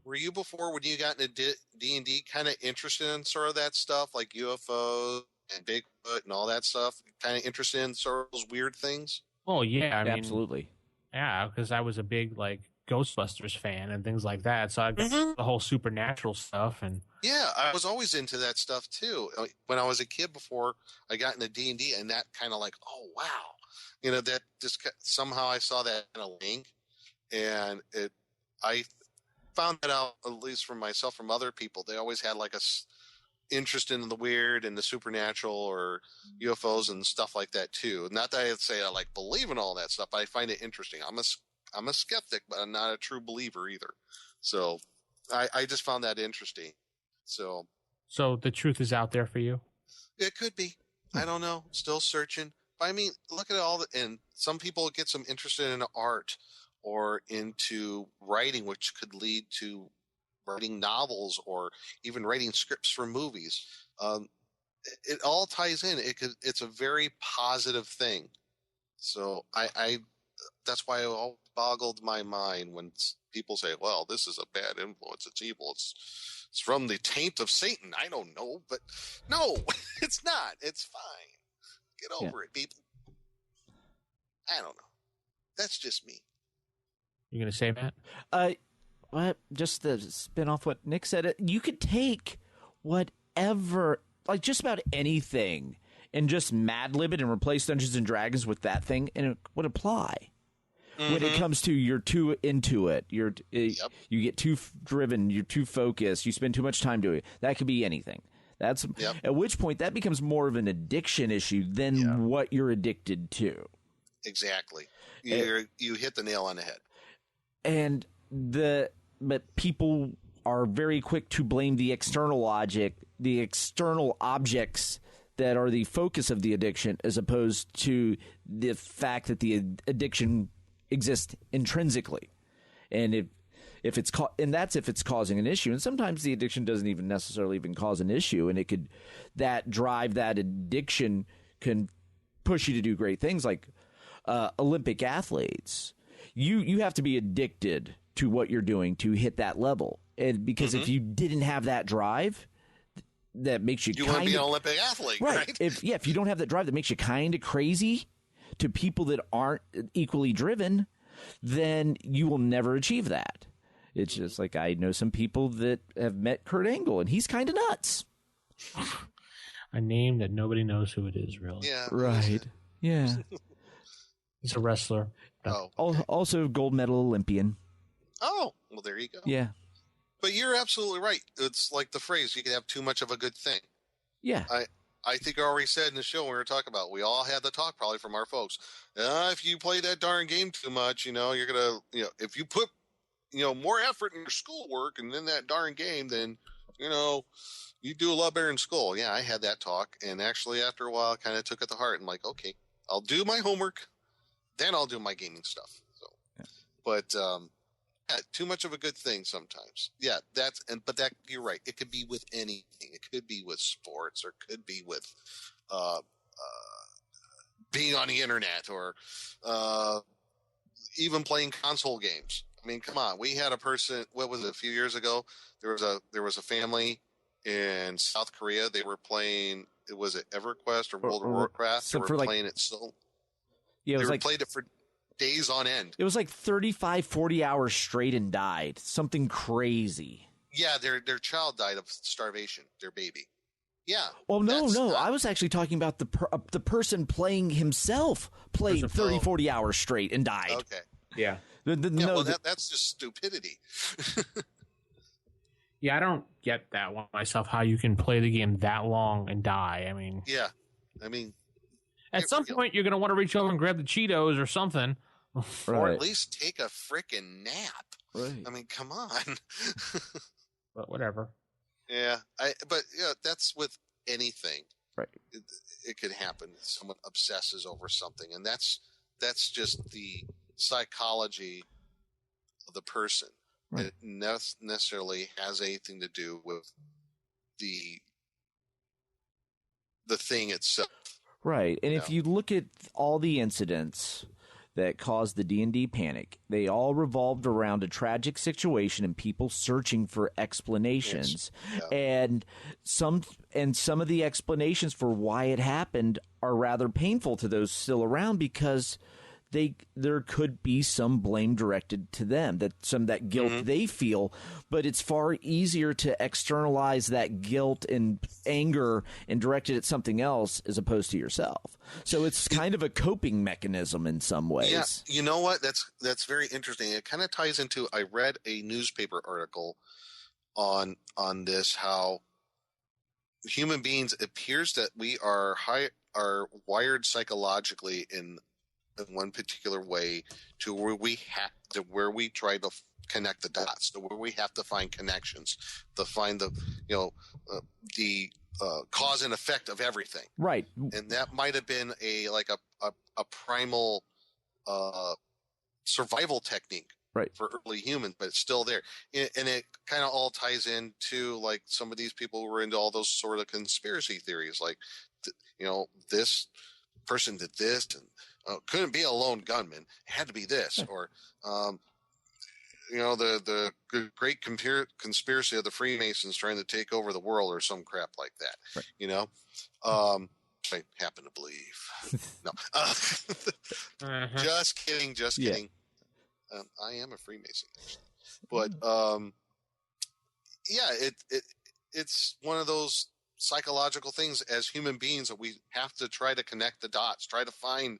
F: Were you before, when you got into D&D, kind of interested in sort of that stuff, like UFO and Bigfoot and all that stuff? Kind of interested in sort of those weird things?
E: Oh, yeah. I mean,
G: absolutely.
E: Yeah, because I was a big, like, Ghostbusters fan and things like that. So I got the whole supernatural stuff. And
F: yeah, I was always into that stuff, too. When I was a kid before I got into D&D, and that kind of like, oh, wow. You know, that just somehow I saw that in a link, and I found that out, at least from myself, from other people. They always had like a interest in the weird and the supernatural or UFOs and stuff like that too. Not that I'd say I like believe in all that stuff, but I find it interesting. I'm a skeptic, but I'm not a true believer either. So I just found that interesting. So
E: the truth is out there for you?
F: It could be. I don't know. Still searching. But I mean, look at and some people get some interested in art or into writing, which could lead to writing novels or even writing scripts for movies. It all ties in. It's a very positive thing. So that's why it all boggled my mind when people say, well, this is a bad influence. It's evil. It's from the taint of Satan. I don't know, but no, it's not. It's fine. Get over it, people. I don't know. That's just me.
E: You going to say, Matt?
G: What? Just to spin off what Nick said, you could take whatever, like just about anything, and just Mad Lib it and replace Dungeons and Dragons with that thing, and it would apply. When it comes to you're too into it, you get too driven, you're too focused, you spend too much time doing it. That could be anything. That's at which point that becomes more of an addiction issue than what you're addicted to.
F: Exactly. You hit the nail on the head.
G: And but people are very quick to blame the external objects that are the focus of the addiction, as opposed to the fact that the addiction exists intrinsically. And if it's causing an issue, and sometimes the addiction doesn't even necessarily even cause an issue, and that addiction can push you to do great things, like Olympic athletes. You have to be addicted to what you're doing to hit that level, and because if you didn't have that drive, that makes you
F: want to be an Olympic athlete, right?
G: If you don't have that drive that makes you kind of crazy to people that aren't equally driven, then you will never achieve that. It's just like I know some people that have met Kurt Angle, and he's kind of nuts.
E: A name that nobody knows who it is, really.
F: Yeah.
G: Right. Yeah.
E: He's a wrestler.
F: Oh. Okay.
G: Also gold medal Olympian.
F: Oh, well, there you go.
G: Yeah.
F: But you're absolutely right. It's like the phrase, you can have too much of a good thing.
G: Yeah.
F: I think I already said in the show when we were talking about, we all had the talk probably from our folks. If you play that darn game too much, you're going to, if you put, more effort in your schoolwork and then that darn game, then, you do a lot better in school. Yeah, I had that talk. And actually, after a while, I kind of took it to heart and like, okay, I'll do my homework, then I'll do my gaming stuff. So, yeah. But, yeah, too much of a good thing sometimes. Yeah, but you're right. It could be with anything. It could be with sports, or it could be with being on the internet, or even playing console games. I mean, come on. We had a person. What was it? A few years ago, there was a family in South Korea. They were playing. Was it EverQuest or World of Warcraft? They were playing it so. Yeah, they played it for days on end.
G: It was like 35, 40 hours straight and died. Something crazy.
F: Yeah, their child died of starvation, their baby. Yeah.
G: Well, no. I was actually talking about the person playing himself played 30, 40 hours straight and died.
F: Okay.
E: Yeah.
F: That's just stupidity.
E: Yeah, I don't get that one myself, how you can play the game that long and die. I mean...
F: Yeah. I mean...
E: At some point, you're going to want to reach over and grab the Cheetos or something.
F: Right. Or at least take a frickin' nap.
G: Right.
F: I mean, come on.
E: But whatever.
F: Yeah. That's with anything.
G: Right.
F: It could happen. Someone obsesses over something. And that's just the psychology of the person. Right. It necessarily has anything to do with the thing itself.
G: Right. And if you look at all the incidents that caused the D&D panic, they all revolved around a tragic situation and people searching for explanations. Yes. Yeah. And some of the explanations for why it happened are rather painful to those still around, because there could be some blame directed to them, that guilt they feel, but it's far easier to externalize that guilt and anger and direct it at something else as opposed to yourself. So it's kind of a coping mechanism in some ways.
F: Yeah, you know what? That's very interesting. It kind of ties into, I read a newspaper article on this, how human beings, it appears that we are wired psychologically in one particular way to where we try to connect the dots, to where we have to find connections, to find the cause and effect of everything.
G: Right.
F: And that might have been a primal survival technique. Right. For early humans, but it's still there. And it kind of all ties into like some of these people who were into all those sort of conspiracy theories, like, this person did this, and couldn't be a lone gunman. It had to be this, or the great conspiracy of the Freemasons trying to take over the world, or some crap like that. Right. I happen to believe. No, just kidding. Just kidding. I am a Freemason, actually. But it's one of those psychological things as human beings that we have to try to connect the dots, try to find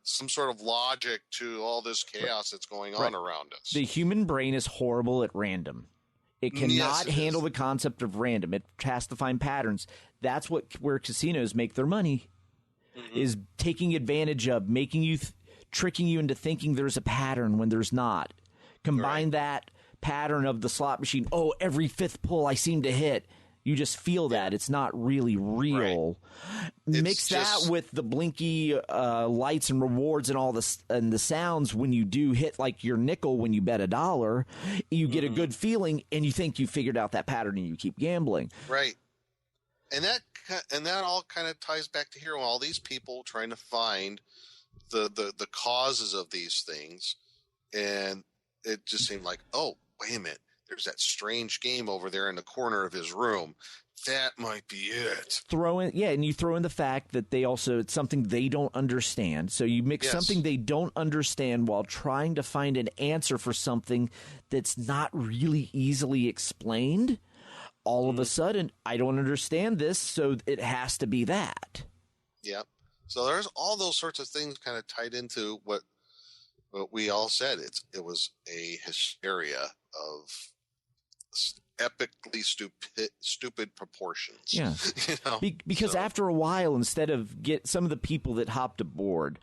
F: some sort of logic to all this chaos that's going on around us.
G: The human brain is horrible at random. It cannot handle the concept of random. It has to find patterns. That's where casinos make their money, is taking advantage of, making you, tricking you into thinking there's a pattern when there's not. Combine that pattern of the slot machine. Oh, every fifth pull I seem to hit. You just feel that. It's not really real. Right. Mix that with the blinky lights and rewards and all the sounds when you do hit like your nickel when you bet $1. You get a good feeling and you think you figured out that pattern and you keep gambling.
F: Right. And that all kind of ties back to here. All these people trying to find the causes of these things. And it just seemed like, oh, wait a minute. There's that strange game over there in the corner of his room. That might be it.
G: And you throw in the fact that it's something they don't understand. So you mix something they don't understand while trying to find an answer for something that's not really easily explained. all of a sudden, I don't understand this, so it has to be that.
F: Yeah. So there's all those sorts of things kind of tied into what we all said. It was a hysteria of epically stupid proportions.
G: Yeah.
F: You know?
G: Because after a while, instead of some of the people that hopped aboard,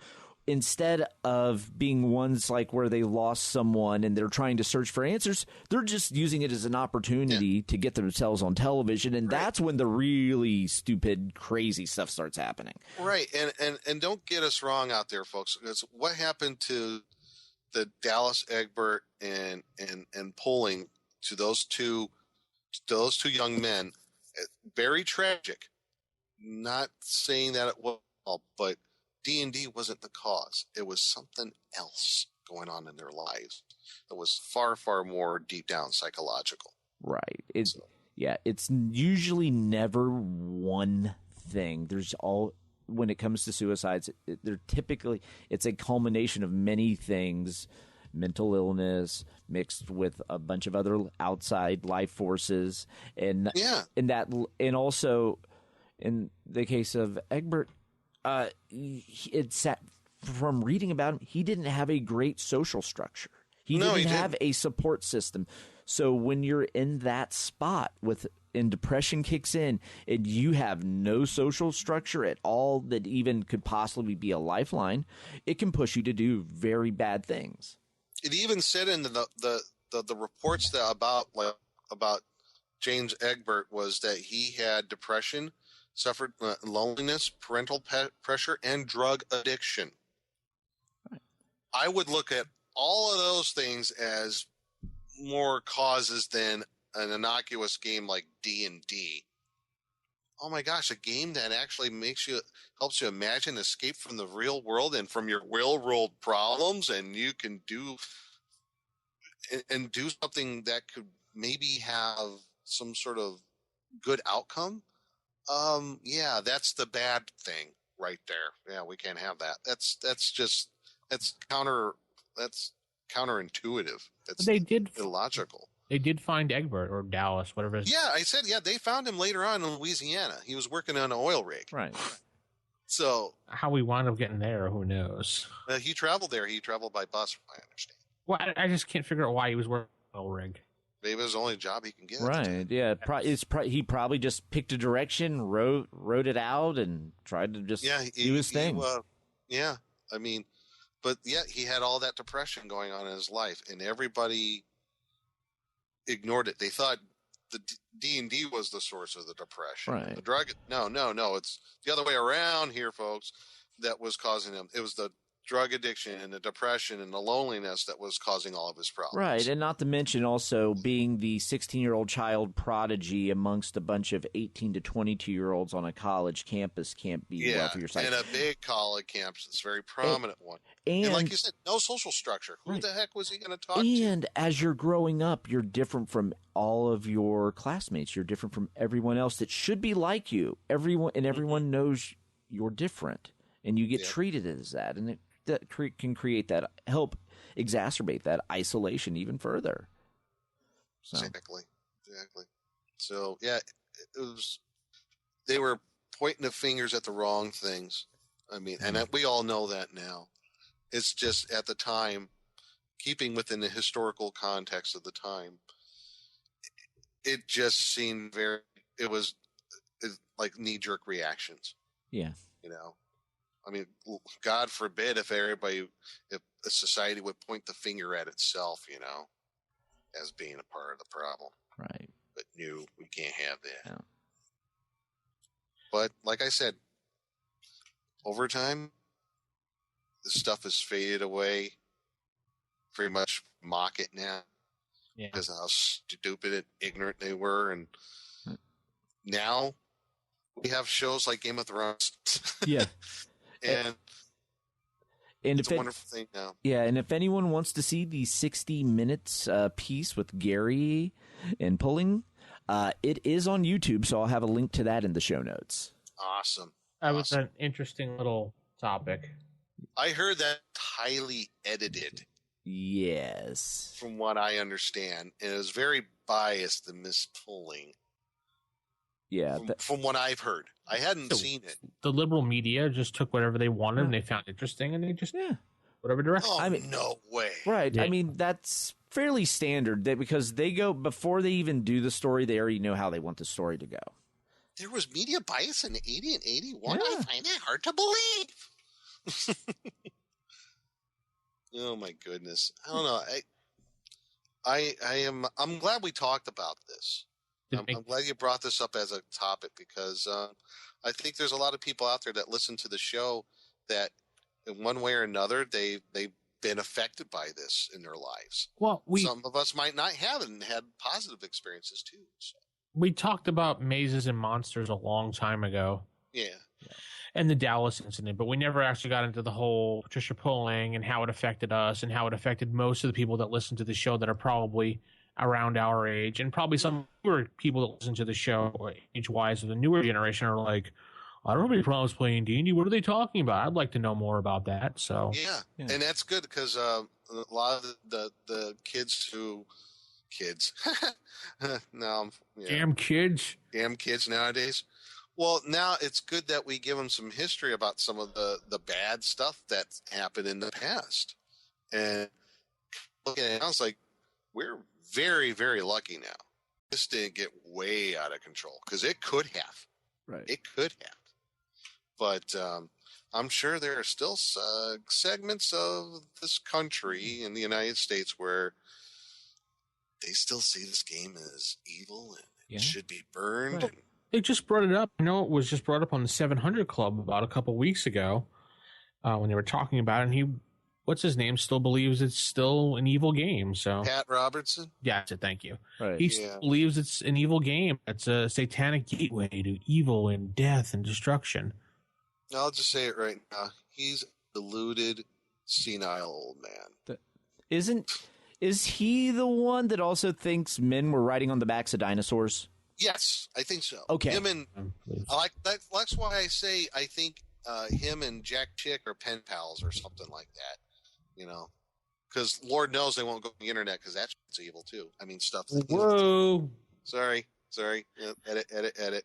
G: instead of being ones like where they lost someone and they're trying to search for answers, they're just using it as an opportunity to get themselves on television. And that's when the really stupid, crazy stuff starts happening.
F: Right. And don't get us wrong out there, folks. Because what happened to the Dallas Egbert and polling to those two young men, very tragic. Not saying that it was, but D&D wasn't the cause. It was something else going on in their lives. It was far, far more deep down psychological.
G: Right. It's usually never one thing. When it comes to suicides, it's a culmination of many things. Mental illness mixed with a bunch of other outside life forces, and also in the case of Egbert, from reading about him, he didn't have a great social structure. He didn't have a support system. So when you're in that spot and depression kicks in and you have no social structure at all that even could possibly be a lifeline, it can push you to do very bad things.
F: It even said in the reports about James Egbert was that he had depression, suffered loneliness, parental pressure, and drug addiction. Right. I would look at all of those things as more causes than an innocuous game like D&D. Oh my gosh, a game that actually helps you imagine escape from the real world and from your real world problems, and you can do something that could maybe have some sort of good outcome. That's the bad thing right there. Yeah, we can't have that. That's counterintuitive. That's illogical.
E: They did find Egbert or Dallas, whatever it is.
F: Yeah, I said, they found him later on in Louisiana. He was working on an oil rig.
G: Right.
F: So
E: how we wound up getting there, who knows?
F: He traveled there. He traveled by bus, from what I understand.
E: Well, I just can't figure out why he was working on an oil rig.
F: Maybe it was the only job he can get.
G: Right. Yeah. He probably just picked a direction, wrote it out, and tried to just do his thing.
F: I mean, but yet he had all that depression going on in his life, and everybody ignored it. They thought the D&D was the source of the depression.
G: Right.
F: The drug. No. It's the other way around here, folks. That was causing him. It was the drug addiction and the depression and the loneliness that was causing all of his problems.
G: Right, and not to mention also being the 16-year-old child prodigy amongst a bunch of 18 to 22-year-olds on a college campus can't be well for your psyche.
F: And a big college campus, it's a very prominent one. And like you said, no social structure. Who the heck was he going to talk to?
G: And as you're growing up, you're different from all of your classmates. You're different from everyone else that should be like you. Everyone knows you're different, and you get treated as that, and that can help exacerbate that isolation even further. So.
F: Exactly. So they were pointing the fingers at the wrong things. I mean, and we all know that now. It's just at the time, keeping within the historical context of the time, it just seemed it was like knee-jerk reactions.
G: Yeah.
F: I mean, God forbid if a society would point the finger at itself, as being a part of the problem.
G: Right.
F: But no, we can't have that.
G: No.
F: But like I said, over time, this stuff has faded away. Pretty much mock it now. Yeah. Because of how stupid and ignorant they were. And now we have shows like Game of Thrones.
G: Yeah.
F: And it's a wonderful thing now.
G: Yeah, and if anyone wants to see the 60 Minutes piece with Gary and Pulling, it is on YouTube, so I'll have a link to that in the show notes.
F: Awesome.
E: That was an interesting little topic.
F: I heard that highly edited.
G: Yes.
F: From what I understand. And it was very biased, the Miss Pulling.
G: Yeah,
F: from what I've heard. I hadn't seen it.
E: The liberal media just took whatever they wanted and they found interesting, and they just whatever direction.
F: Oh, no way.
G: Right.
E: Yeah.
G: I mean, that's fairly standard because they go before they even do the story. They already know how they want the story to go.
F: There was media bias in 80 and 81.
G: Yeah.
F: I find that hard to believe. Oh my goodness. I don't know. I'm glad we talked about this. I'm glad you brought this up as a topic because I think there's a lot of people out there that listen to the show that in one way or another they've been affected by this in their lives.
E: Well,
F: some of us might not have and had positive experiences too. So.
E: We talked about mazes and monsters a long time ago.
F: Yeah.
E: And the Dallas incident, but we never actually got into the whole Patricia pulling and how it affected us and how it affected most of the people that listen to the show that are probably around our age, and probably some newer people that listen to the show age-wise of the newer generation are like, I don't have any problems playing D&D. What are they talking about? I'd like to know more about that. So
F: yeah. And that's good because a lot of the kids no, yeah. Damn kids nowadays. Well, now it's good that we give them some history about some of the bad stuff that happened in the past. And looking at it, I was like, we're very, very lucky now. This didn't get way out of control because it could have.
G: Right.
F: It could have. But I'm sure there are still segments of this country in the United States where they still see this game as evil and it should be burned.
E: Well, they just brought it up. I know it was just brought up on the 700 Club about a couple weeks ago when they were talking about it. And what's his name, still believes it's still an evil game. So
F: Pat Robertson?
E: Yeah, that's it. Thank you.
G: Right.
E: He still believes it's an evil game. It's a satanic gateway to evil and death and destruction.
F: I'll just say it right now. He's a deluded, senile old man.
G: Is he the one that also thinks men were riding on the backs of dinosaurs?
F: Yes, I think so.
G: Okay.
F: Him and I like that. That's why I say I think him and Jack Chick are pen pals or something like that. You know, because Lord knows they won't go on the internet because that's evil too. I mean, stuff.
E: Whoa.
F: Sorry. Yeah, edit.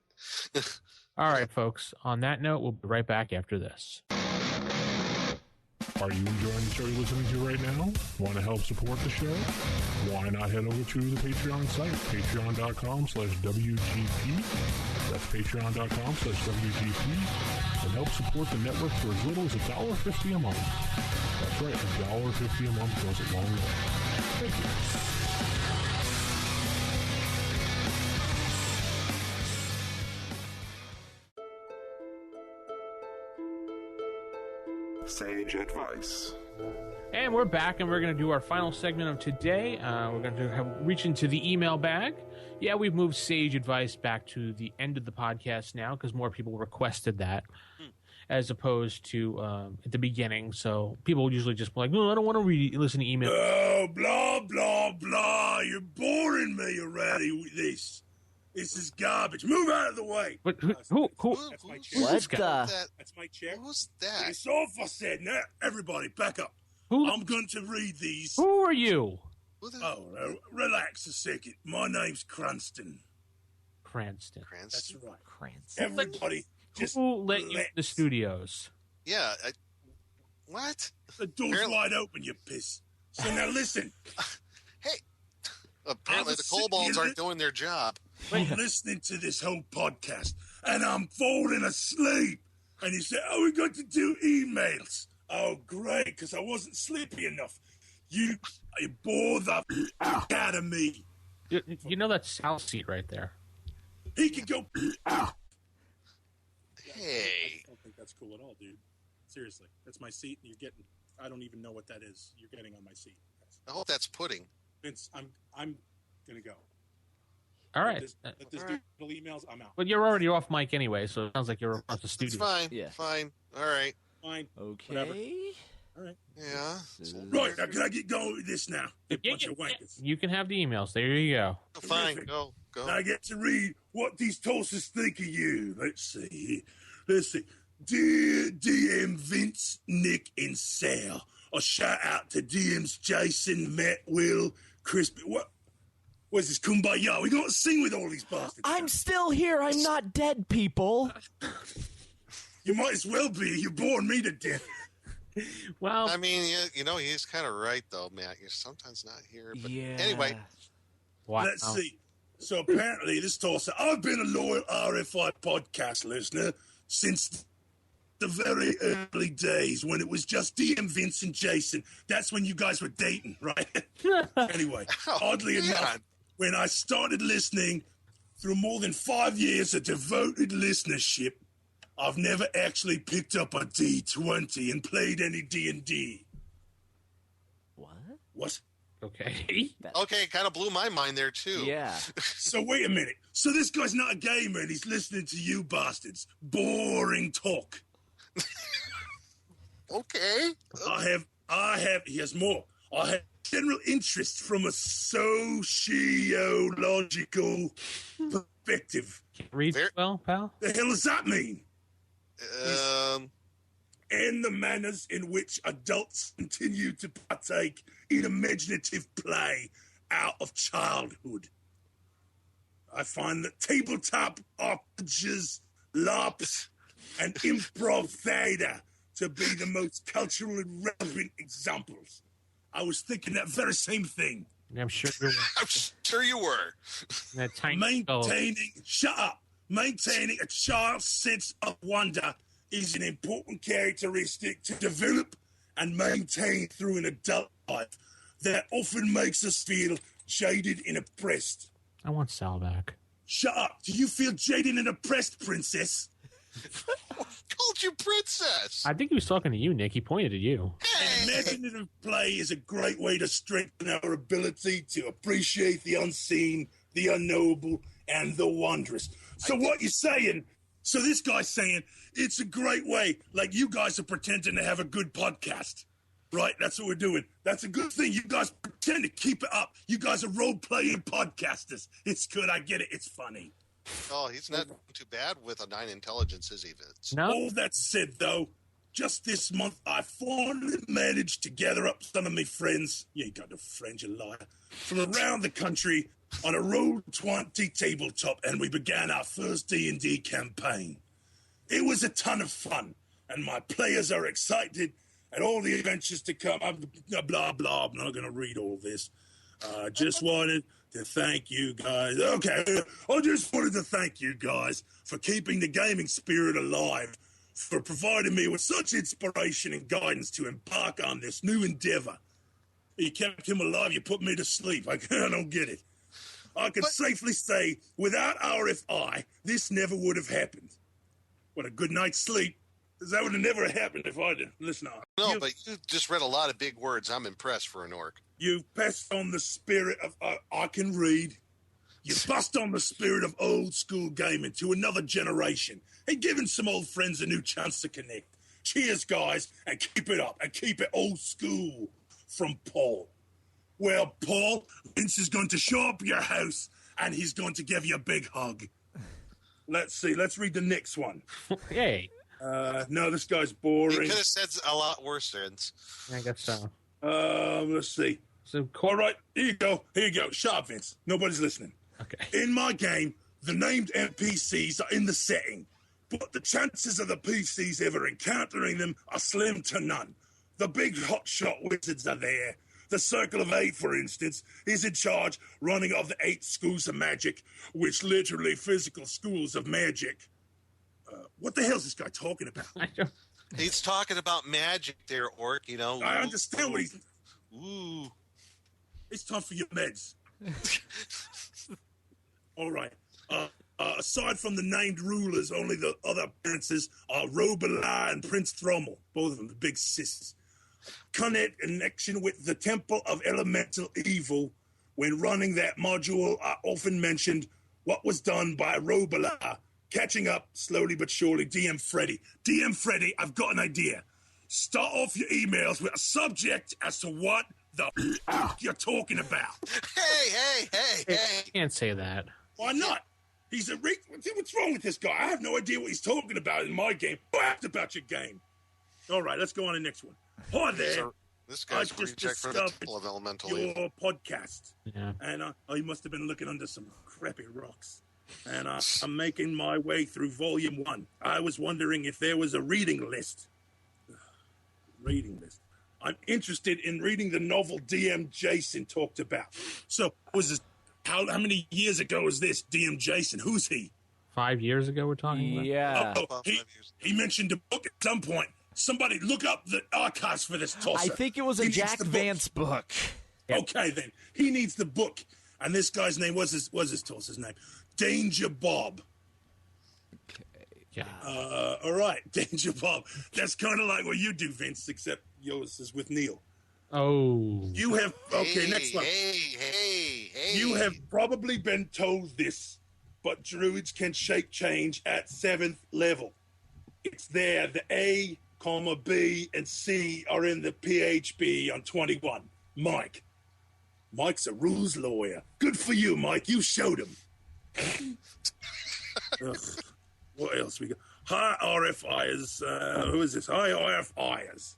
E: All right, folks. On that note, we'll be right back after this.
I: Are you enjoying the show you're listening to right now? Want to help support the show? Why not head over to the Patreon site, patreon.com/WGP. That's patreon.com/WGP. And help support the network for as little as $1.50 a month. That's right, $1.50 a month goes a long way. Thank you.
J: Sage advice.
E: And we're back, and we're going to do our final segment of today. We're going to reach into the email bag. Yeah, we've moved Sage Advice back to the end of the podcast now because more people requested that as opposed to at the beginning. So people usually just be like, no, I don't want to listen to email.
K: Oh, blah, blah, blah. You're boring me already with this. This is garbage. Move out of the way.
E: But who?
K: That's my chair.
G: What
K: That's my chair.
F: Who's that?
K: It's off, I said. Now, everybody, back up.
E: Who?
K: I'm going to read these.
E: Who are you?
K: Relax a second. My name's Cranston.
E: Cranston.
K: That's right.
G: Cranston.
K: Everybody, just
E: who let you in the studios?
F: Yeah. What?
K: The door's wide open, you piss. So now listen.
F: Hey. Apparently the kobolds aren't doing their job.
K: I'm listening to this whole podcast, and I'm falling asleep. And you say, oh, we got to do emails. Oh, great, because I wasn't sleepy enough. You bore the out of me.
E: You know that's Sal's seat right there.
K: He can go
F: Hey.
H: I don't think that's cool at all, dude. Seriously, that's my seat, and you're getting. I don't even know what that is. You're getting on my seat.
F: I hope that's pudding.
H: Vince, I'm gonna go.
E: All right.
H: Let this do little emails. I'm out.
E: But you're already off mic anyway, so it sounds like you're off the studio.
F: It's fine.
G: Yeah.
F: Fine. All right.
H: Fine.
G: Okay.
H: Whatever. All right.
F: Yeah.
K: Right, now can I get going with this now? You bunch of wankers.
E: You can have the emails. There you go.
F: Fine. Go.
K: Now I get to read what these tossers think of you. Let's see. Dear DM Vince, Nick, and Sal. A shout out to DMs Jason, Matt, Will, Crispy. What Where's this kumbaya? We got to sing with all these bastards.
G: I'm still here. I'm not dead, people.
K: You might as well be. You're boring me to death.
E: Well,
F: I mean, you know, he's kind of right, though, Matt. You're sometimes not here. But
G: Yeah.
F: anyway.
E: wow.
K: Let's see. So apparently this tosser, I've been a loyal RFI podcast listener since the very early days when it was just DM Vince and Jason. That's when you guys were dating, right? Anyway, oddly enough, when I started listening through more than 5 years of devoted listenership, I've never actually picked up a D20 and played any D&D. What?
E: Okay.
F: Okay, kind of blew my mind there, too.
G: Yeah.
K: So wait a minute. So this guy's not a gamer and he's listening to you bastards. Boring talk.
F: Okay.
K: He has more. I have general interest from a sociological perspective.
E: Read well, pal?
K: The hell does that mean?
F: And
K: the manners in which adults continue to partake in imaginative play out of childhood. I find that tabletop RPGs, LARPs, and improv theater to be the most culturally relevant examples. I was thinking that very same thing.
E: I'm sure you were.
F: I'm sure you were.
E: That tiny
K: Maintaining a child's sense of wonder is an important characteristic to develop and maintain through an adult life that often makes us feel jaded and oppressed.
E: I want Sal back.
K: Shut up. Do you feel jaded and oppressed, princess?
F: Called you princess.
E: I think he was talking to you, Nick. He pointed at you.
K: Hey. Imaginative play is a great way to strengthen our ability to appreciate the unseen, the unknowable, and the wondrous. So what you're saying, so this guy's saying it's a great way, like you guys are pretending to have a good podcast, right? That's what we're doing. That's a good thing. You guys pretend to keep it up. You guys are role-playing podcasters. It's good. I get it. It's funny.
F: Oh, he's not too bad with a 9 intelligence, is he, Vince?
E: No.
K: All that said, though, just this month, I finally managed to gather up some of my friends. You ain't got no friends, you liar. From around the country on a Roll20 tabletop, and we began our first D&D campaign. It was a ton of fun, and my players are excited at all the adventures to come. Blah, blah, I'm not going to read all this. Just wanted to thank you guys. Okay, I just wanted to thank you guys for keeping the gaming spirit alive, for providing me with such inspiration and guidance to embark on this new endeavor. You kept him alive, you put me to sleep. I don't get it. I can safely say, without RFI, this never would have happened. What a good night's sleep. That would have never happened if I didn't listen on.
F: No, but you just read a lot of big words. I'm impressed for an orc.
K: You've passed on the spirit of I can read. You bust on the spirit of old school gaming to another generation and giving some old friends a new chance to connect. Cheers, guys, and keep it up and keep it old school. From Paul. Well, Paul, Vince is going to show up at your house and he's going to give you a big hug. Let's see. Let's read the next one.
E: Hey.
K: No, this guy's boring.
F: You could have said a lot worse, Vince.
E: I guess so.
K: Let's see.
E: So,
K: all right, here you go. Here you go. Shut up, Vince. Nobody's listening.
E: Okay.
K: In my game, the named NPCs are in the setting, but the chances of the PCs ever encountering them are slim to none. The big hotshot wizards are there. The Circle of 8, for instance, is in charge running of the 8 schools of magic, which literally physical schools of magic. What the hell is this guy talking about?
F: He's talking about magic there, Orc, you know.
K: I understand what he's...
F: Ooh.
K: It's time for your meds. All right. Aside from the named rulers, only the other appearances are Robala and Prince Thrummel, both of them the big sissies. Connection with the Temple of Elemental Evil. When running that module, I often mentioned what was done by Robala, catching up slowly but surely. DM Freddy. DM Freddy, I've got an idea. Start off your emails with a subject as to what the you're talking about.
F: Hey.
E: You can't say that.
K: Why not? He's a what's wrong with this guy? I have no idea what he's talking about in my game. Who asked about your game? All right, let's go on to the next one. Hi there.
F: This guy's a reject from the Temple of Elemental
K: your
F: Evil.
K: podcast.
E: Yeah.
K: And I must have been looking under some crappy rocks. And I'm making my way through Volume 1. I was wondering if there was a reading list. Reading list. I'm interested in reading the novel DM Jason talked about. So, how many years ago was this, DM Jason? Who's he?
E: 5 years ago, we're talking about?
G: Yeah.
K: He mentioned a book at some point. Somebody look up the archives for this Tulsa.
G: I think it was a Jack Vance book.
K: Okay, then. He needs the book. And this guy's name was his Tulsa's name. Danger Bob.
G: Okay.
E: Yeah.
K: All right, Danger Bob. That's kind of like what you do, Vince, except yours is with Neil.
E: Oh.
K: You have... Okay, next one.
F: Hey.
K: You have probably been told this, but druids can shape change at 7th level. It's there. The A, B, and C are in the PHB on 21. Mike. Mike's a rules lawyer. Good for you, Mike. You showed him. What else we got? Hi, RFIers. Who is this? Hi, RFIers.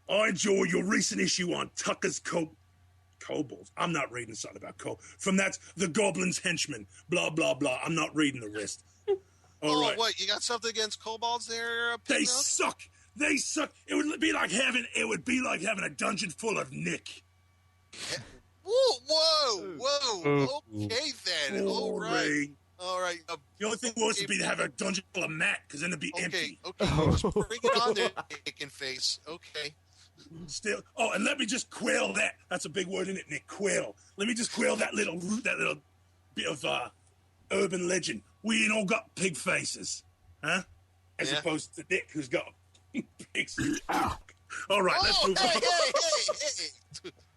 K: I enjoyed your recent issue on Tucker's kobolds. I'm not reading something about from that's the Goblin's Henchman. Blah, blah, blah. I'm not reading the rest. All right.
F: What? You got something against kobolds there?
K: They suck. They suck. It would be like having a dungeon full of Nick. Whoa. Okay, then. All right. The only thing worse would be to have a dungeon full of Matt, because then it'd be empty.
F: Okay. Let's bring it on there, Nick face. Okay.
K: Still. Oh, and let me just quail that. That's a big word, isn't it, Nick? Quail. Let me just quail that little bit of urban legend. We ain't all got pig faces, huh? As opposed to Nick, who's got pigs. All right, let's move on.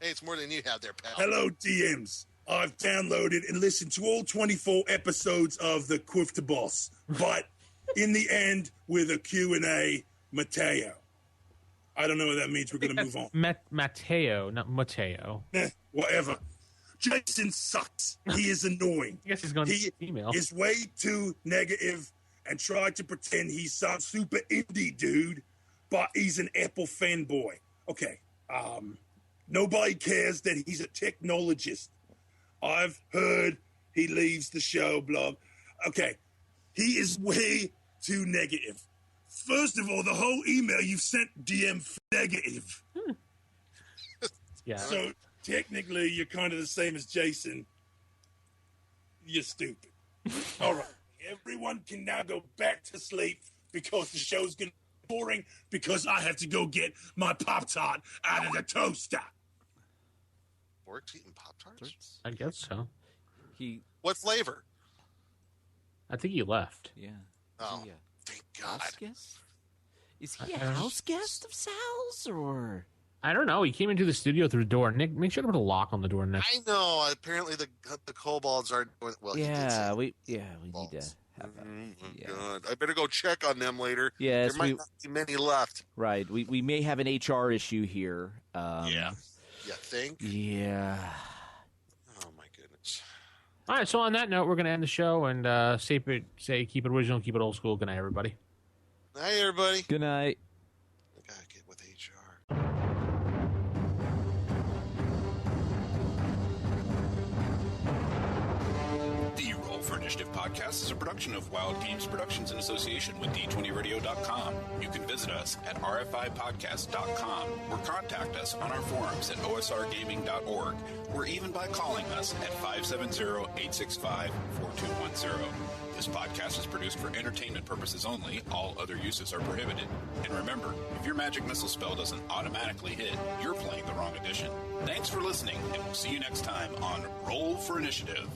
F: Hey, it's more than you have there, pal.
K: Hello, DMs. I've downloaded and listened to all 24 episodes of the Quiff to Boss, but in the end, with a Q&A, Mateo. I don't know what that means. We're going to move on.
E: Mateo, not Mateo.
K: Whatever. Jason sucks. He is annoying.
E: I guess he's going to email.
K: He is way too negative and tried to pretend he's some super indie dude, but he's an Apple fanboy. Okay. Nobody cares that he's a technologist. I've heard he leaves the show, blah. Okay. He is way too negative. First of all, the whole email you've sent DM negative.
E: Yeah.
K: So technically, you're kind of the same as Jason. You're stupid. All right. Everyone can now go back to sleep because the show's going to be boring because I have to go get my Pop-Tart out of the toaster.
F: Bork's eating Pop-Tarts?
E: I guess so.
F: What flavor?
E: I think he left.
G: Yeah.
F: Oh, thank God.
G: House guest? Is he a house guest of Sal's, or?
E: I don't know. He came into the studio through the door. Nick, make sure to put a lock on the door next.
F: I know. Apparently, the kobolds are doing well.
G: Yeah, we need to have that.
F: God. I better go check on them later.
G: Yes,
F: there might not be many left.
G: Right. We may have an HR issue here.
F: Yeah. You think?
G: Yeah.
F: Oh my goodness.
E: All right. So on that note, we're going to end the show and keep it original, keep it old school. Good night, everybody.
F: Night, everybody.
G: Good night.
F: I gotta get with HR.
L: The Roll for Initiative podcast is a production of Wild Games Productions in association with D20Radio.com. You can visit us at rfipodcast.com or contact us on our forums at osrgaming.org or even by calling us at 570-865-4210. This podcast is produced for entertainment purposes only. All other uses are prohibited. And remember, if your magic missile spell doesn't automatically hit, you're playing the wrong edition. Thanks for listening, and we'll see you next time on Roll for Initiative.